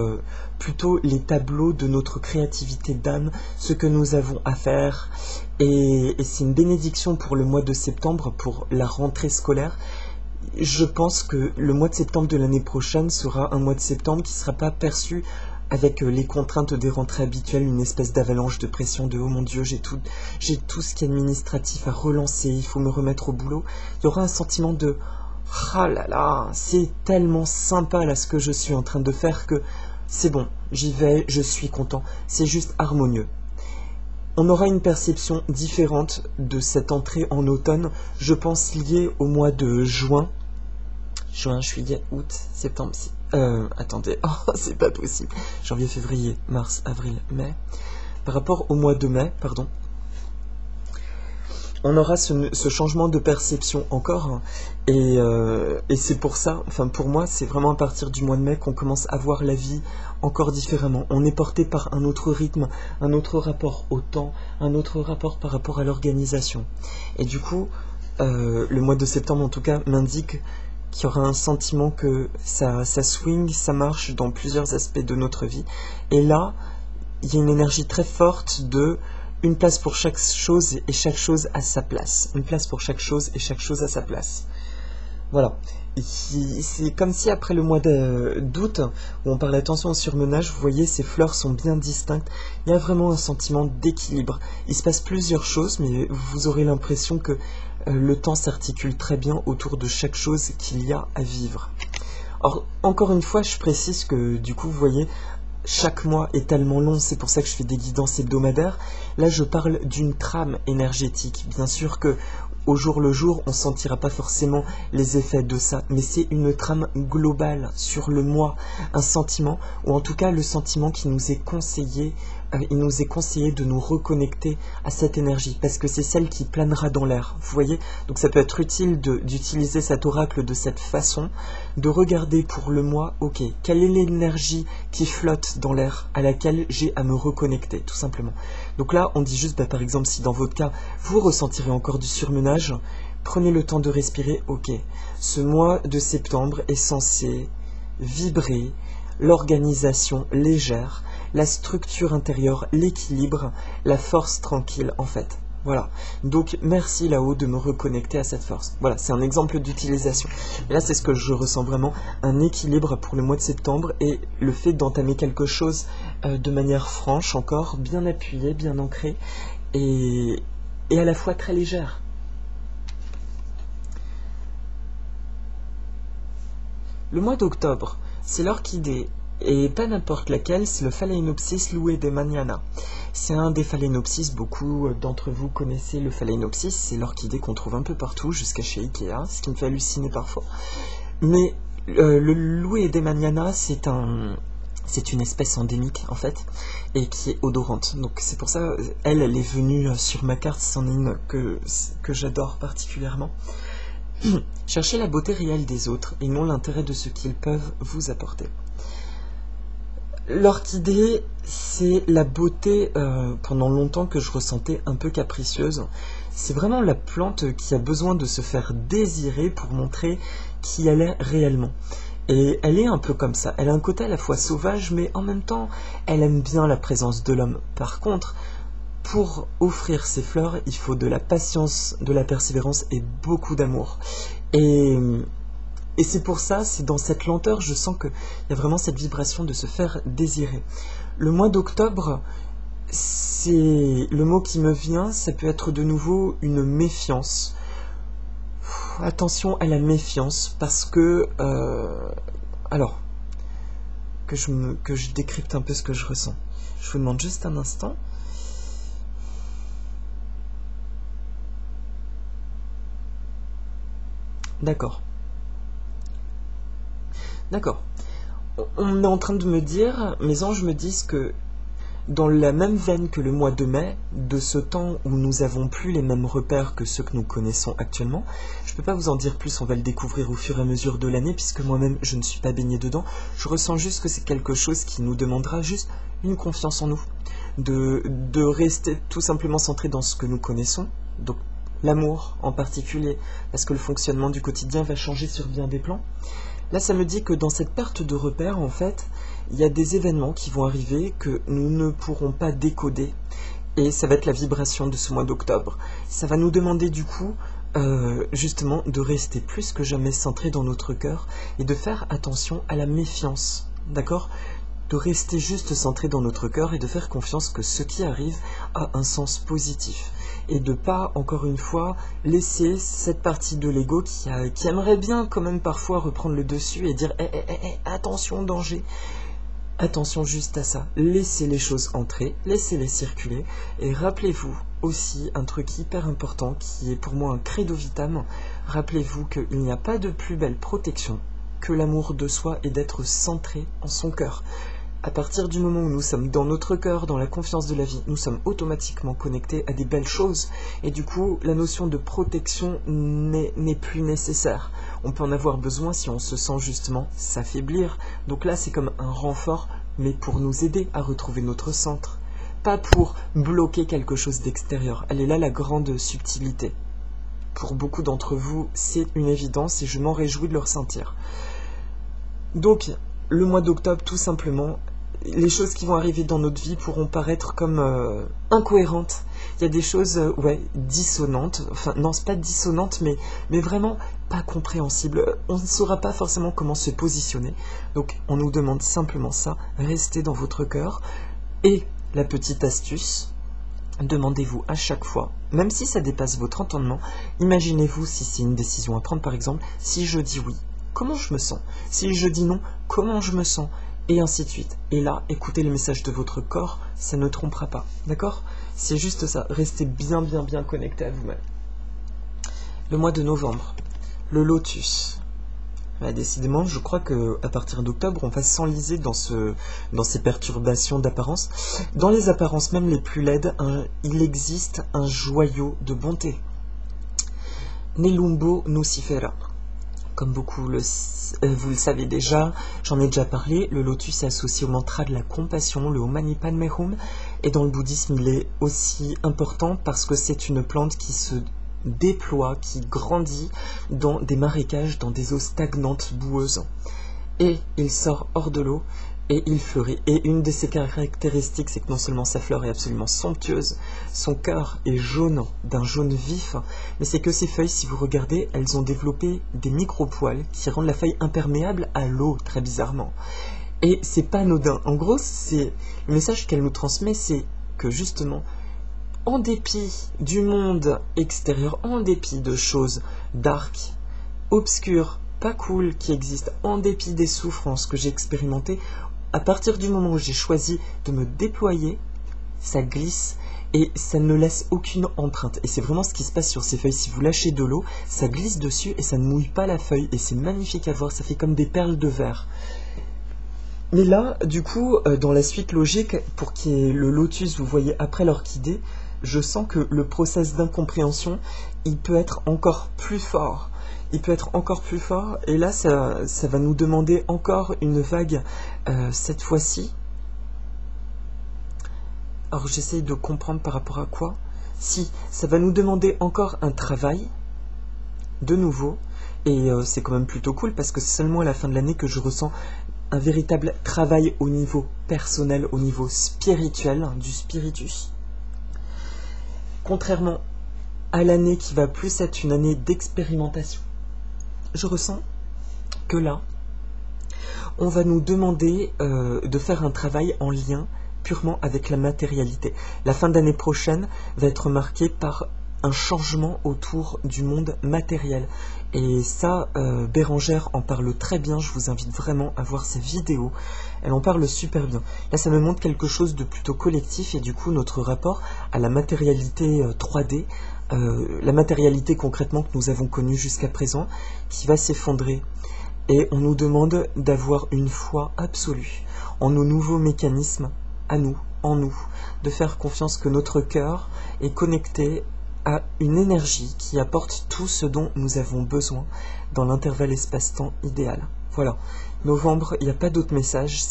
plutôt les tableaux de notre créativité d'âme, ce que nous avons à faire. Et c'est une bénédiction pour le mois de septembre, pour la rentrée scolaire. Je pense que le mois de septembre de l'année prochaine sera un mois de septembre qui ne sera pas perçu avec les contraintes des rentrées habituelles, une espèce d'avalanche de pression de « Oh mon Dieu, j'ai tout ce qui est administratif à relancer, il faut me remettre au boulot ». Il y aura un sentiment de « Ah là là, c'est tellement sympa là ce que je suis en train de faire que c'est bon, j'y vais, je suis content, c'est juste harmonieux ». On aura une perception différente de cette entrée en automne, je pense liée au mois de juin, juillet, août, septembre, attendez, oh, c'est pas possible, janvier, février, mars, avril, mai, par rapport au mois de mai, pardon, on aura ce changement de perception encore, et c'est pour ça, enfin pour moi, c'est vraiment à partir du mois de mai qu'on commence à voir la vie encore différemment. On est porté par un autre rythme, un autre rapport au temps, un autre rapport par rapport à l'organisation. Et du coup, le mois de septembre en tout cas m'indique qu'il y aura un sentiment que ça swing, ça marche dans plusieurs aspects de notre vie. Et là, il y a une énergie très forte de une place pour chaque chose et chaque chose à sa place. Une place pour chaque chose et chaque chose à sa place. Voilà. C'est comme si après le mois d'août, où on parle attention au surmenage, vous voyez, ces fleurs sont bien distinctes. Il y a vraiment un sentiment d'équilibre. Il se passe plusieurs choses, mais vous aurez l'impression que le temps s'articule très bien autour de chaque chose qu'il y a à vivre. Or, encore une fois, je précise que du coup, vous voyez, chaque mois est tellement long, c'est pour ça que je fais des guidances hebdomadaires. Là, je parle d'une trame énergétique. Bien sûr que au jour le jour, on ne sentira pas forcément les effets de ça, mais c'est une trame globale sur le mois, un sentiment, ou en tout cas le sentiment qui nous est conseillé, il nous est conseillé de nous reconnecter à cette énergie, parce que c'est celle qui planera dans l'air, vous voyez. Donc ça peut être utile d'utiliser cet oracle de cette façon, de regarder pour le mois, ok, quelle est l'énergie qui flotte dans l'air, à laquelle j'ai à me reconnecter, tout simplement. Donc là, on dit juste, par exemple, si dans votre cas, vous ressentirez encore du surmenage, prenez le temps de respirer, ok. Ce mois de septembre est censé vibrer l'organisation légère, la structure intérieure, l'équilibre, la force tranquille, en fait. Voilà. Donc, merci là-haut de me reconnecter à cette force. Voilà, c'est un exemple d'utilisation. Et là, c'est ce que je ressens vraiment, un équilibre pour le mois de septembre et le fait d'entamer quelque chose de manière franche encore, bien appuyée, bien ancrée et à la fois très légère. Le mois d'octobre, c'est l'orchidée Et pas n'importe laquelle, c'est le Phalaenopsis Lue de Mañana. C'est un des Phalaenopsis, beaucoup d'entre vous connaissez le Phalaenopsis, c'est l'orchidée qu'on trouve un peu partout, jusqu'à chez Ikea, ce qui me fait halluciner parfois. Mais le Lue de Mañana, c'est une espèce endémique en fait, et qui est odorante. Donc c'est pour ça, elle est venue sur ma carte, c'en est une que j'adore particulièrement. Cherchez la beauté réelle des autres et non l'intérêt de ce qu'ils peuvent vous apporter. L'orchidée, c'est la beauté pendant longtemps que je ressentais un peu capricieuse. C'est vraiment la plante qui a besoin de se faire désirer pour montrer qui elle est réellement. Et elle est un peu comme ça. Elle a un côté à la fois sauvage, mais en même temps, elle aime bien la présence de l'homme. Par contre, pour offrir ces fleurs, il faut de la patience, de la persévérance et beaucoup d'amour. Et c'est pour ça, c'est dans cette lenteur, je sens qu'il y a vraiment cette vibration de se faire désirer. Le mois d'octobre, c'est le mot qui me vient, ça peut être de nouveau une méfiance. Attention à la méfiance, parce que... alors, que je décrypte un peu ce que je ressens. Je vous demande juste un instant. D'accord. D'accord. On est en train de me dire, mes anges me disent que dans la même veine que le mois de mai, de ce temps où nous n'avons plus les mêmes repères que ceux que nous connaissons actuellement, je ne peux pas vous en dire plus, on va le découvrir au fur et à mesure de l'année, puisque moi-même je ne suis pas baigné dedans. Je ressens juste que c'est quelque chose qui nous demandera juste une confiance en nous, de rester tout simplement centré dans ce que nous connaissons, donc l'amour en particulier, parce que le fonctionnement du quotidien va changer sur bien des plans. Là, ça me dit que dans cette perte de repères, en fait, il y a des événements qui vont arriver que nous ne pourrons pas décoder. Et ça va être la vibration de ce mois d'octobre. Ça va nous demander du coup, justement, de rester plus que jamais centré dans notre cœur et de faire attention à la méfiance. D'accord ? De rester juste centré dans notre cœur et de faire confiance que ce qui arrive a un sens positif. Et de pas, encore une fois, laisser cette partie de l'ego qui aimerait bien quand même parfois reprendre le dessus et dire attention, danger. Attention juste à ça. Laissez les choses entrer, laissez-les circuler. Et rappelez-vous aussi un truc hyper important qui est pour moi un credo vitam. Rappelez-vous qu'il n'y a pas de plus belle protection que l'amour de soi et d'être centré en son cœur. À partir du moment où nous sommes dans notre cœur, dans la confiance de la vie, nous sommes automatiquement connectés à des belles choses. Et du coup, la notion de protection n'est plus nécessaire. On peut en avoir besoin si on se sent justement s'affaiblir. Donc là, c'est comme un renfort, mais pour nous aider à retrouver notre centre. Pas pour bloquer quelque chose d'extérieur. Elle est là la grande subtilité. Pour beaucoup d'entre vous, c'est une évidence et je m'en réjouis de le ressentir. Donc, le mois d'octobre, tout simplement, les choses qui vont arriver dans notre vie pourront paraître comme incohérentes. Il y a des choses, dissonantes. Enfin, non, c'est pas dissonantes, mais vraiment pas compréhensibles. On ne saura pas forcément comment se positionner. Donc, on nous demande simplement ça. Restez dans votre cœur. Et la petite astuce, demandez-vous à chaque fois, même si ça dépasse votre entendement, imaginez-vous si c'est une décision à prendre, par exemple, si je dis oui, comment je me sens? Si je dis non, comment je me sens? Et ainsi de suite. Et là, écoutez le message de votre corps, ça ne trompera pas. D'accord? C'est juste ça. Restez bien connecté à vous-même. Le mois de novembre. Le lotus. Décidément, je crois qu'à partir d'octobre, on va s'enliser dans ces perturbations d'apparence. Dans les apparences même les plus laides, il existe un joyau de bonté. Nelumbo Nucifera. Comme beaucoup vous le savez déjà, j'en ai déjà parlé, le lotus est associé au mantra de la compassion, le Om Mani Padme Hum, et dans le bouddhisme il est aussi important parce que c'est une plante qui se déploie, qui grandit dans des marécages, dans des eaux stagnantes, boueuses. Et il sort hors de l'eau et il fleurit. Et une de ses caractéristiques, c'est que non seulement sa fleur est absolument somptueuse, son cœur est jaune, d'un jaune vif, mais c'est que ses feuilles, si vous regardez, elles ont développé des micro-poils qui rendent la feuille imperméable à l'eau, très bizarrement. Et c'est pas anodin. En gros, le message qu'elle nous transmet, c'est que justement, en dépit du monde extérieur, en dépit de choses dark, obscures, pas cool qui existent, en dépit des souffrances que j'ai expérimentées, à partir du moment où j'ai choisi de me déployer, ça glisse et ça ne laisse aucune empreinte. Et c'est vraiment ce qui se passe sur ces feuilles. Si vous lâchez de l'eau, ça glisse dessus et ça ne mouille pas la feuille. Et c'est magnifique à voir, ça fait comme des perles de verre. Mais là, du coup, dans la suite logique, pour qu'il y ait le lotus, vous voyez, après l'orchidée, je sens que le process d'incompréhension, il peut être encore plus fort. Il peut être encore plus fort. Et là, ça va nous demander encore une vague, cette fois-ci. Alors, j'essaye de comprendre par rapport à quoi. Si, ça va nous demander encore un travail, de nouveau. Et c'est quand même plutôt cool, parce que c'est seulement à la fin de l'année que je ressens un véritable travail au niveau personnel, au niveau spirituel, du spiritus. Contrairement à l'année qui va plus être une année d'expérimentation, je ressens que là, on va nous demander de faire un travail en lien purement avec la matérialité. La fin d'année prochaine va être marquée par un changement autour du monde matériel. Et ça, Bérangère en parle très bien, je vous invite vraiment à voir ses vidéos. Elle en parle super bien. Là, ça me montre quelque chose de plutôt collectif et du coup, notre rapport à la matérialité 3D, la matérialité concrètement que nous avons connue jusqu'à présent, qui va s'effondrer. Et on nous demande d'avoir une foi absolue en nos nouveaux mécanismes, à nous, en nous, de faire confiance que notre cœur est connecté à une énergie qui apporte tout ce dont nous avons besoin dans l'intervalle espace-temps idéal. Voilà. Novembre, il n'y a pas d'autre message,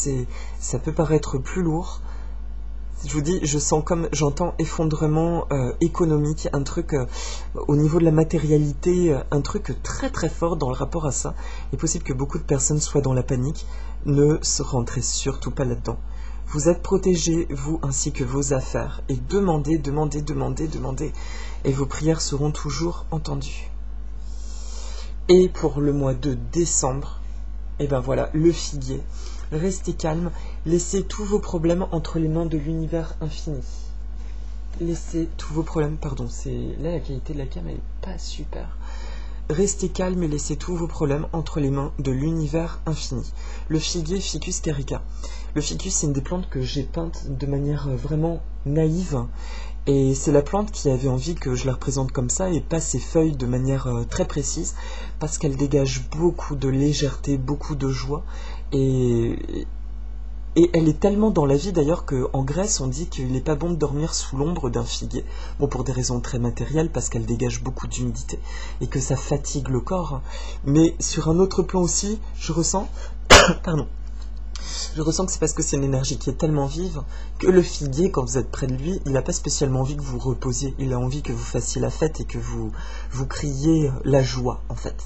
ça peut paraître plus lourd. Je vous dis, je sens comme, j'entends effondrement économique, un truc au niveau de la matérialité, un truc très très fort dans le rapport à ça. Il est possible que beaucoup de personnes soient dans la panique, ne se rentrez surtout pas là-dedans. Vous êtes protégés, vous ainsi que vos affaires, et demandez, demandez, demandez, demandez, et vos prières seront toujours entendues. Et pour le mois de décembre, et ben voilà, le figuier. Restez calme, laissez tous vos problèmes entre les mains de l'univers infini. Laissez tous vos problèmes, pardon, là la qualité de la cam elle est pas super. Restez calme et laissez tous vos problèmes entre les mains de l'univers infini. Le figuier, Ficus carica. Le ficus, c'est une des plantes que j'ai peintes de manière vraiment naïve. Et c'est la plante qui avait envie que je la représente comme ça et pas ses feuilles de manière très précise, parce qu'elle dégage beaucoup de légèreté, beaucoup de joie. Et elle est tellement dans la vie d'ailleurs qu'en Grèce on dit qu'il n'est pas bon de dormir sous l'ombre d'un figuier. Bon, pour des raisons très matérielles, parce qu'elle dégage beaucoup d'humidité et que ça fatigue le corps. Mais sur un autre plan aussi, je ressens pardon. Je ressens que c'est parce que c'est une énergie qui est tellement vive que le figuier, quand vous êtes près de lui, il n'a pas spécialement envie que vous reposiez. Il a envie que vous fassiez la fête et que vous criez la joie, en fait.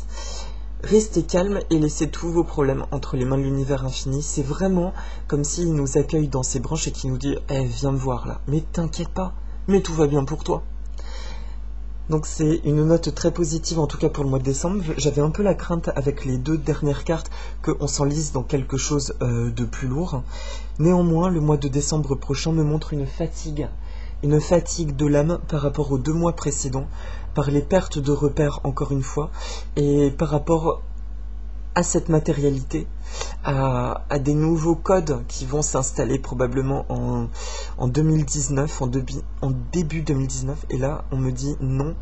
Restez calme et laissez tous vos problèmes entre les mains de l'univers infini. C'est vraiment comme s'il nous accueille dans ses branches et qu'il nous dit « Eh, viens me voir là, mais t'inquiète pas, mais tout va bien pour toi ». Donc c'est une note très positive, en tout cas pour le mois de décembre. J'avais un peu la crainte avec les 2 dernières cartes qu'on s'enlise dans quelque chose de plus lourd. Néanmoins, le mois de décembre prochain me montre une fatigue de l'âme par rapport aux 2 mois précédents, par les pertes de repères encore une fois, et par rapport à cette matérialité, à des nouveaux codes qui vont s'installer probablement en 2019, en début 2019, et là on me dit non,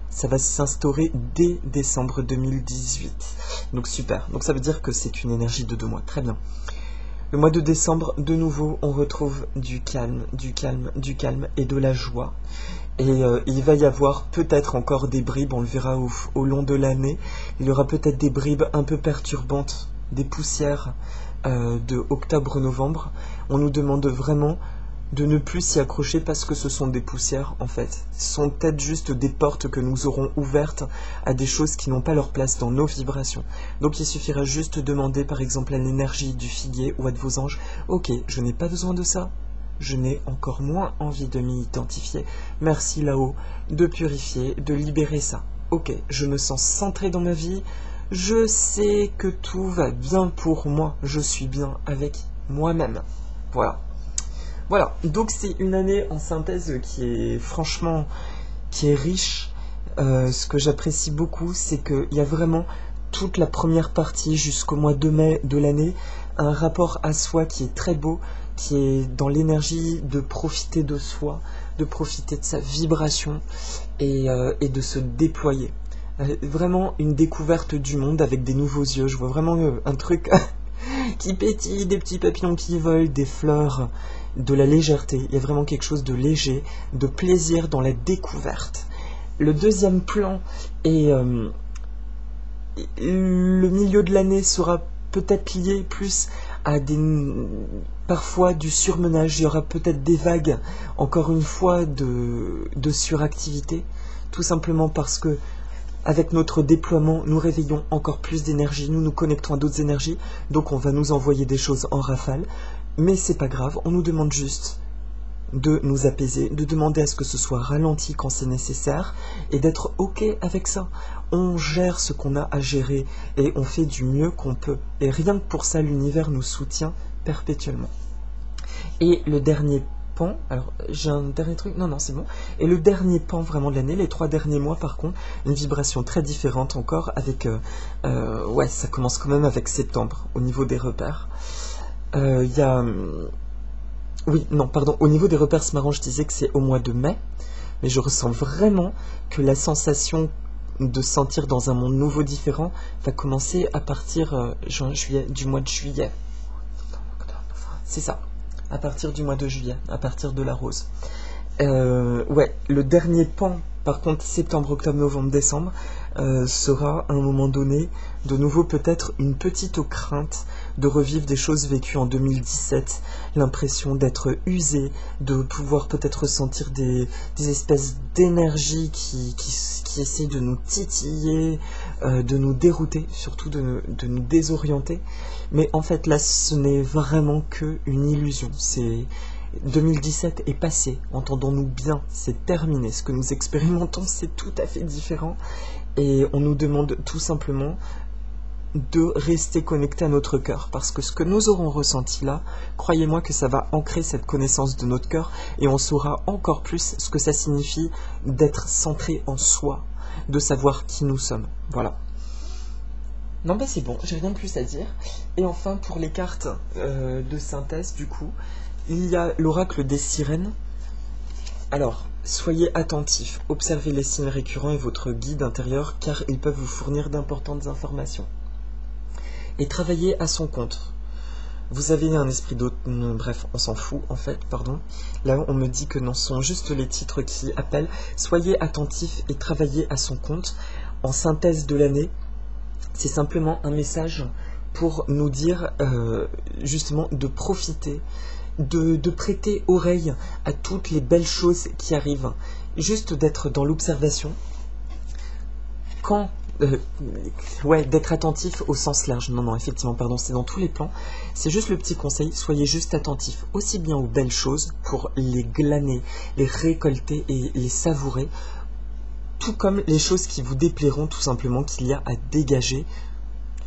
ça va s'instaurer dès décembre 2018. Donc super, donc ça veut dire que c'est une énergie de 2 mois, très bien. Le mois de décembre, de nouveau, on retrouve du calme, du calme, du calme et de la joie. Et il va y avoir peut-être encore des bribes, on le verra au long de l'année. Il y aura peut-être des bribes un peu perturbantes, des poussières de octobre-novembre. On nous demande vraiment de ne plus s'y accrocher parce que ce sont des poussières en fait. Ce sont peut-être juste des portes que nous aurons ouvertes à des choses qui n'ont pas leur place dans nos vibrations. Donc il suffira juste de demander par exemple à l'énergie du figuier ou à de vos anges « Ok, je n'ai pas besoin de ça. Je n'ai encore moins envie de m'y identifier. Merci là-haut de purifier, de libérer ça. Ok, je me sens centré dans ma vie. Je sais que tout va bien pour moi. Je suis bien avec moi-même. » Voilà. Voilà, donc c'est une année en synthèse qui est franchement, qui est riche. Ce que j'apprécie beaucoup, c'est qu'il y a vraiment toute la première partie jusqu'au mois de mai de l'année, un rapport à soi qui est très beau, qui est dans l'énergie de profiter de soi, de profiter de sa vibration et de se déployer. Vraiment une découverte du monde avec des nouveaux yeux. Je vois vraiment un truc qui pétille, des petits papillons qui volent, des fleurs, de la légèreté. Il y a vraiment quelque chose de léger, de plaisir dans la découverte. Le deuxième plan est le milieu de l'année sera peut-être lié plus à parfois du surmenage. Il y aura peut-être des vagues, encore une fois, de suractivité, tout simplement parce que avec notre déploiement, nous réveillons encore plus d'énergie, nous nous connectons à d'autres énergies, donc on va nous envoyer des choses en rafale. Mais c'est pas grave, on nous demande juste de nous apaiser, de demander à ce que ce soit ralenti quand c'est nécessaire, et d'être ok avec ça. On gère ce qu'on a à gérer, et on fait du mieux qu'on peut. Et rien que pour ça, l'univers nous soutient perpétuellement. Et le dernier pan, alors j'ai un dernier truc, non c'est bon, et le dernier pan vraiment de l'année, les 3 derniers mois par contre, une vibration très différente encore avec, ouais ça commence quand même avec septembre au niveau des repères. Il y a, oui non pardon, au niveau des repères c'est marrant, je disais que c'est au mois de mai, mais je ressens vraiment que la sensation de sentir dans un monde nouveau différent va commencer à partir du mois de juillet. C'est ça. À partir du mois de juillet, à partir de la rose. Ouais, le dernier pan, par contre, septembre, octobre, novembre, décembre, sera à un moment donné, de nouveau peut-être une petite crainte de revivre des choses vécues en 2017, l'impression d'être usé, de pouvoir peut-être ressentir des espèces d'énergie qui essaient de nous titiller, de nous dérouter, surtout de nous désorienter. Mais en fait, là, ce n'est vraiment qu'une illusion. 2017 est passé, entendons-nous bien, c'est terminé. Ce que nous expérimentons, c'est tout à fait différent. Et on nous demande tout simplement de rester connecté à notre cœur. Parce que ce que nous aurons ressenti là, croyez-moi que ça va ancrer cette connaissance de notre cœur. Et on saura encore plus ce que ça signifie d'être centré en soi, de savoir qui nous sommes. Voilà. Non bah c'est bon, j'ai rien de plus à dire. Et enfin pour les cartes de synthèse du coup, il y a l'oracle des sirènes. Alors, soyez attentifs, observez les signes récurrents et votre guide intérieur car ils peuvent vous fournir d'importantes informations. Et travaillez à son compte. Vous avez un esprit d'autre, bref, on s'en fout en fait, pardon. Là on me dit que non, ce sont juste les titres qui appellent. Soyez attentifs et travaillez à son compte. En synthèse de l'année, c'est simplement un message pour nous dire justement de profiter, de prêter oreille à toutes les belles choses qui arrivent. Juste d'être dans l'observation. D'être attentif au sens large. Non, effectivement, pardon, c'est dans tous les plans. C'est juste le petit conseil, soyez juste attentifs aussi bien aux belles choses pour les glaner, les récolter et les savourer, tout comme les choses qui vous déplairont tout simplement, qu'il y a à dégager.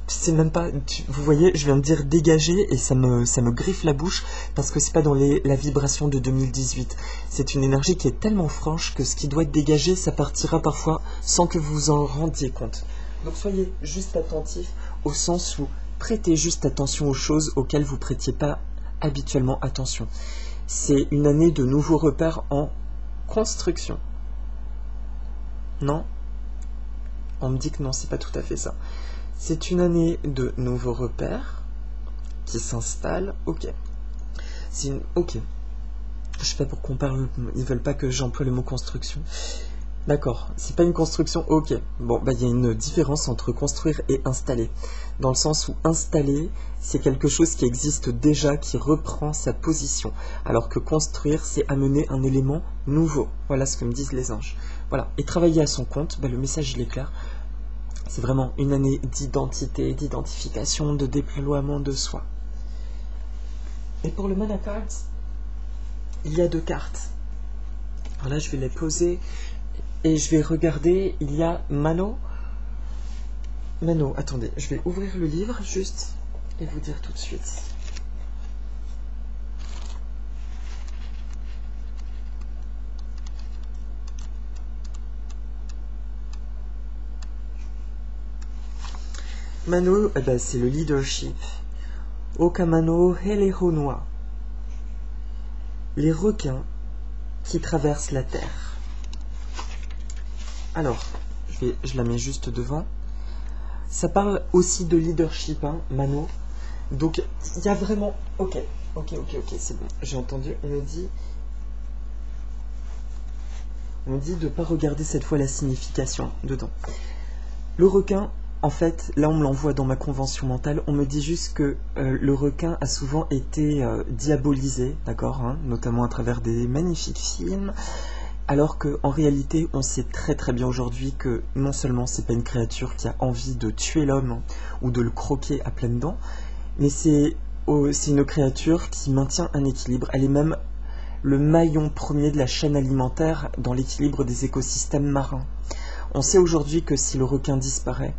C'est même pas, vous voyez, je viens de dire dégager et ça me griffe la bouche parce que c'est pas dans la vibration de 2018. C'est une énergie qui est tellement franche que ce qui doit être dégagé, ça partira parfois sans que vous vous en rendiez compte. Donc soyez juste attentifs au sens où prêtez juste attention aux choses auxquelles vous prêtiez pas habituellement attention. C'est une année de nouveaux repères en construction. Non ? On me dit que non, c'est pas tout à fait ça. C'est une année de nouveaux repères qui s'installent. Ok. Ok. Je sais pas pourquoi on parle. Ils veulent pas que j'emploie le mot construction. D'accord. C'est pas une construction. Ok. Bon, il y a une différence entre construire et installer. Dans le sens où installer, c'est quelque chose qui existe déjà, qui reprend sa position. Alors que construire, c'est amener un élément nouveau. Voilà ce que me disent les anges. Voilà. Et travailler à son compte, le message il est clair. C'est vraiment une année d'identité, d'identification, de déploiement de soi. Et pour le Mana Cards, il y a 2 cartes. Alors là, je vais les poser et je vais regarder. Il y a Mano, attendez, je vais ouvrir le livre juste et vous dire tout de suite. Mano, eh ben, c'est le leadership. Okamano Helehonua. Les requins qui traversent la terre. Alors, je la mets juste devant. Ça parle aussi de leadership, hein, Mano. Donc, il y a vraiment... Ok, c'est bon. J'ai entendu, on me dit de ne pas regarder cette fois la signification dedans. Le requin, en fait, là on me l'envoie dans ma convention mentale, on me dit juste que le requin a souvent été diabolisé, d'accord, hein, notamment à travers des magnifiques films, alors qu'en réalité, on sait très très bien aujourd'hui que non seulement c'est pas une créature qui a envie de tuer l'homme ou de le croquer à pleines dents, mais c'est une créature qui maintient un équilibre. Elle est même le maillon premier de la chaîne alimentaire dans l'équilibre des écosystèmes marins. On sait aujourd'hui que si le requin disparaît,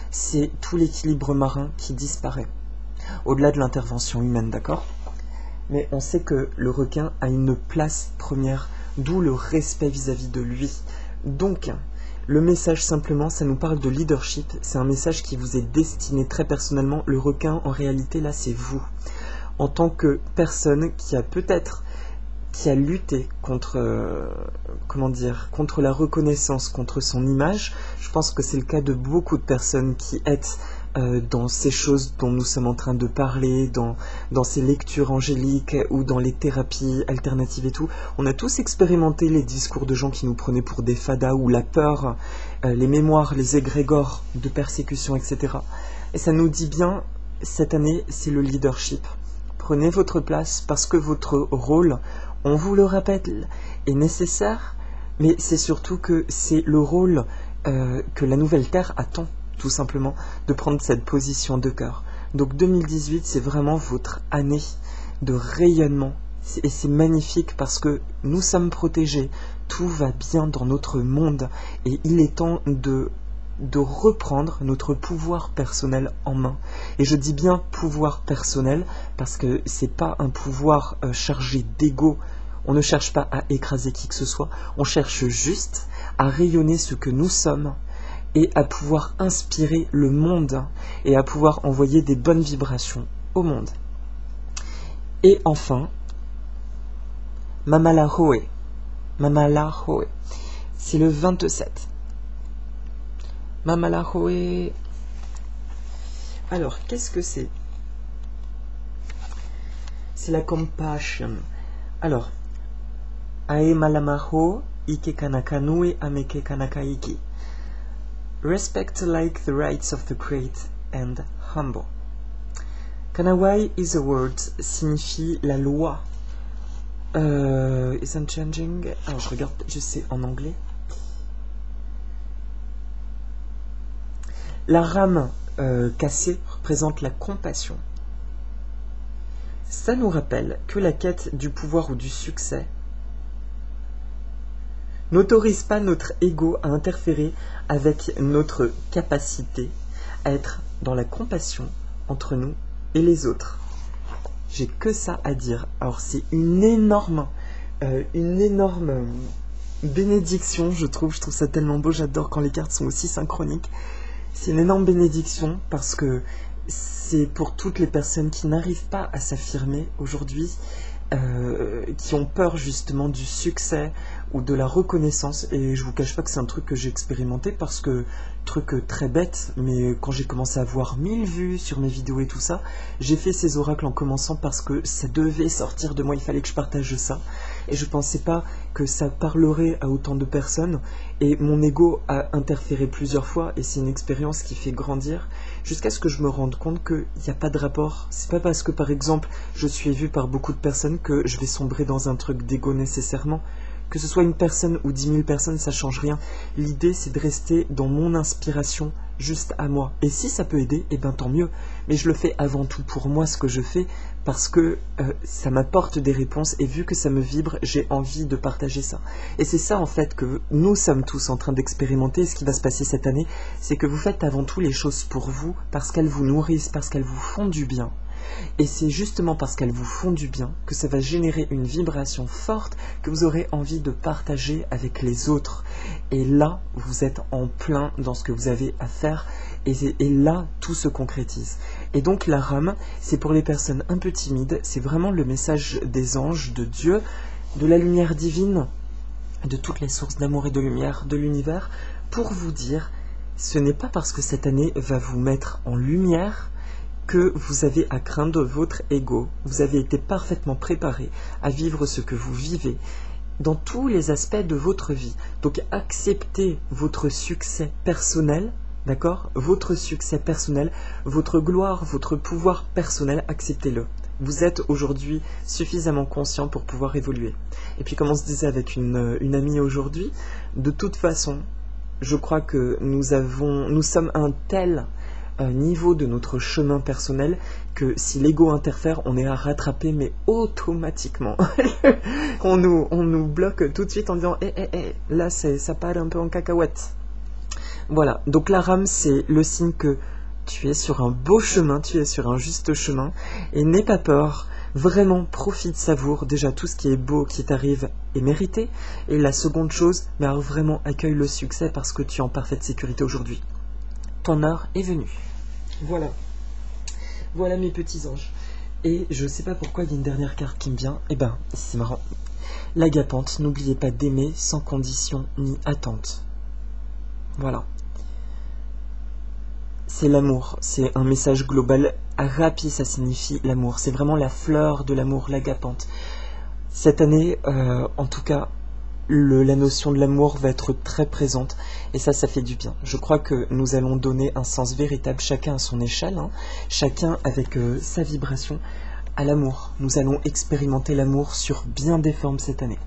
c'est tout l'équilibre marin qui disparaît, au-delà de l'intervention humaine, d'accord? Mais on sait que le requin a une place première, d'où le respect vis-à-vis de lui. Donc, le message simplement, ça nous parle de leadership, c'est un message qui vous est destiné très personnellement. Le requin, en réalité, là, c'est vous. En tant que personne qui a lutté contre, contre la reconnaissance, contre son image. Je pense que c'est le cas de beaucoup de personnes qui aident dans ces choses dont nous sommes en train de parler, dans ces lectures angéliques ou dans les thérapies alternatives et tout. On a tous expérimenté les discours de gens qui nous prenaient pour des fadas ou la peur, les mémoires, les égrégores de persécution, etc. Et ça nous dit bien, cette année, c'est le leadership. Prenez votre place parce que votre rôle, on vous le rappelle, est nécessaire, mais c'est surtout que c'est le rôle que la nouvelle Terre attend, tout simplement, de prendre cette position de cœur. Donc 2018, c'est vraiment votre année de rayonnement. Et c'est magnifique parce que nous sommes protégés, tout va bien dans notre monde, et il est temps de reprendre notre pouvoir personnel en main. Et je dis bien pouvoir personnel parce que c'est pas un pouvoir chargé d'ego. On ne cherche pas à écraser qui que ce soit, on cherche juste à rayonner ce que nous sommes et à pouvoir inspirer le monde et à pouvoir envoyer des bonnes vibrations au monde. Et enfin, Mamalahoe, c'est le 27. Mamalahoe. Alors, qu'est-ce que c'est? C'est la compassion. Alors, Ae malamaho ike kanakanue ameke kanakaiki. Respect like the rights of the great and humble. Kanawai is a word, signifie la loi. Isn't changing. Alors, je regarde, je sais en anglais. La rame cassée représente la compassion. Ça nous rappelle que la quête du pouvoir ou du succès n'autorise pas notre ego à interférer avec notre capacité à être dans la compassion entre nous et les autres. J'ai que ça à dire. Alors c'est une énorme bénédiction, je trouve ça tellement beau, j'adore quand les cartes sont aussi synchroniques. C'est une énorme bénédiction parce que c'est pour toutes les personnes qui n'arrivent pas à s'affirmer aujourd'hui, qui ont peur justement du succès ou de la reconnaissance. Et je vous cache pas que c'est un truc que j'ai expérimenté parce que, truc très bête, mais quand j'ai commencé à avoir 1000 vues sur mes vidéos et tout ça, j'ai fait ces oracles en commençant parce que ça devait sortir de moi, il fallait que je partage ça. Et je pensais pas que ça parlerait à autant de personnes. Et mon ego a interféré plusieurs fois et c'est une expérience qui fait grandir jusqu'à ce que je me rende compte qu'il n'y a pas de rapport. C'est pas parce que par exemple je suis vu par beaucoup de personnes que je vais sombrer dans un truc d'ego nécessairement. Que ce soit une personne ou 10 000 personnes, ça change rien. L'idée, c'est de rester dans mon inspiration, juste à moi. Et si ça peut aider, eh ben tant mieux. Mais je le fais avant tout pour moi, ce que je fais, parce que ça m'apporte des réponses. Et vu que ça me vibre, j'ai envie de partager ça. Et c'est ça, en fait, que nous sommes tous en train d'expérimenter. Et ce qui va se passer cette année, c'est que vous faites avant tout les choses pour vous, parce qu'elles vous nourrissent, parce qu'elles vous font du bien. Et c'est justement parce qu'elles vous font du bien que ça va générer une vibration forte que vous aurez envie de partager avec les autres. Et là, vous êtes en plein dans ce que vous avez à faire. Et là, tout se concrétise. Et donc la rame, c'est pour les personnes un peu timides, c'est vraiment le message des anges, de Dieu, de la lumière divine, de toutes les sources d'amour et de lumière de l'univers, pour vous dire, ce n'est pas parce que cette année va vous mettre en lumière que vous avez à craindre votre ego. Vous avez été parfaitement préparé à vivre ce que vous vivez dans tous les aspects de votre vie. Donc acceptez votre succès personnel. D'accord ? Votre succès personnel, votre gloire, votre pouvoir personnel, acceptez-le. Vous êtes aujourd'hui suffisamment conscient pour pouvoir évoluer. Et puis comme on se disait avec une amie aujourd'hui, de toute façon, je crois que nous sommes à un tel niveau de notre chemin personnel que si l'ego interfère, on est à rattraper, mais automatiquement. on nous bloque tout de suite en disant là ça part un peu en cacahuète. Voilà, donc la rame, c'est le signe que tu es sur un beau chemin, tu es sur un juste chemin, et n'aie pas peur, vraiment profite, savoure, déjà tout ce qui est beau qui t'arrive est mérité, et la seconde chose, mais alors vraiment accueille le succès parce que tu es en parfaite sécurité aujourd'hui. Ton heure est venue. Voilà. Voilà mes petits anges. Et je sais pas pourquoi il y a une dernière carte qui me vient, c'est marrant. L'agapante, n'oubliez pas d'aimer sans condition ni attente. Voilà. C'est l'amour, c'est un message global. Agapi, ça signifie l'amour. C'est vraiment la fleur de l'amour, l'agapante. Cette année, en tout cas, la notion de l'amour va être très présente. Et ça fait du bien. Je crois que nous allons donner un sens véritable, chacun à son échelle, chacun avec sa vibration, à l'amour. Nous allons expérimenter l'amour sur bien des formes cette année.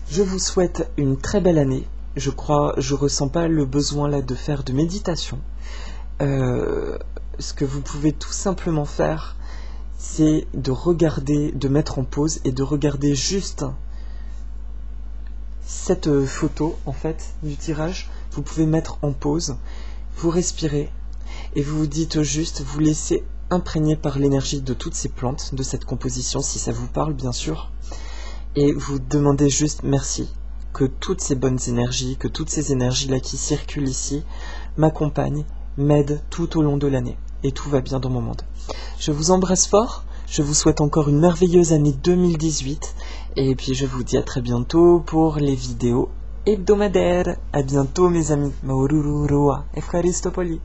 Je vous souhaite une très belle année. Je ressens pas le besoin là de faire de méditation. Ce que vous pouvez tout simplement faire, c'est de regarder, de mettre en pause et de regarder juste cette photo en fait du tirage. Vous pouvez mettre en pause, vous respirez et vous vous dites juste, vous laissez imprégner par l'énergie de toutes ces plantes, de cette composition, si ça vous parle bien sûr, et vous demandez juste merci. Que toutes ces bonnes énergies, que toutes ces énergies-là qui circulent ici m'accompagnent, m'aident tout au long de l'année. Et tout va bien dans mon monde. Je vous embrasse fort, je vous souhaite encore une merveilleuse année 2018. Et puis je vous dis à très bientôt pour les vidéos hebdomadaires. À bientôt mes amis. Maururu roa. Efkaristopoli.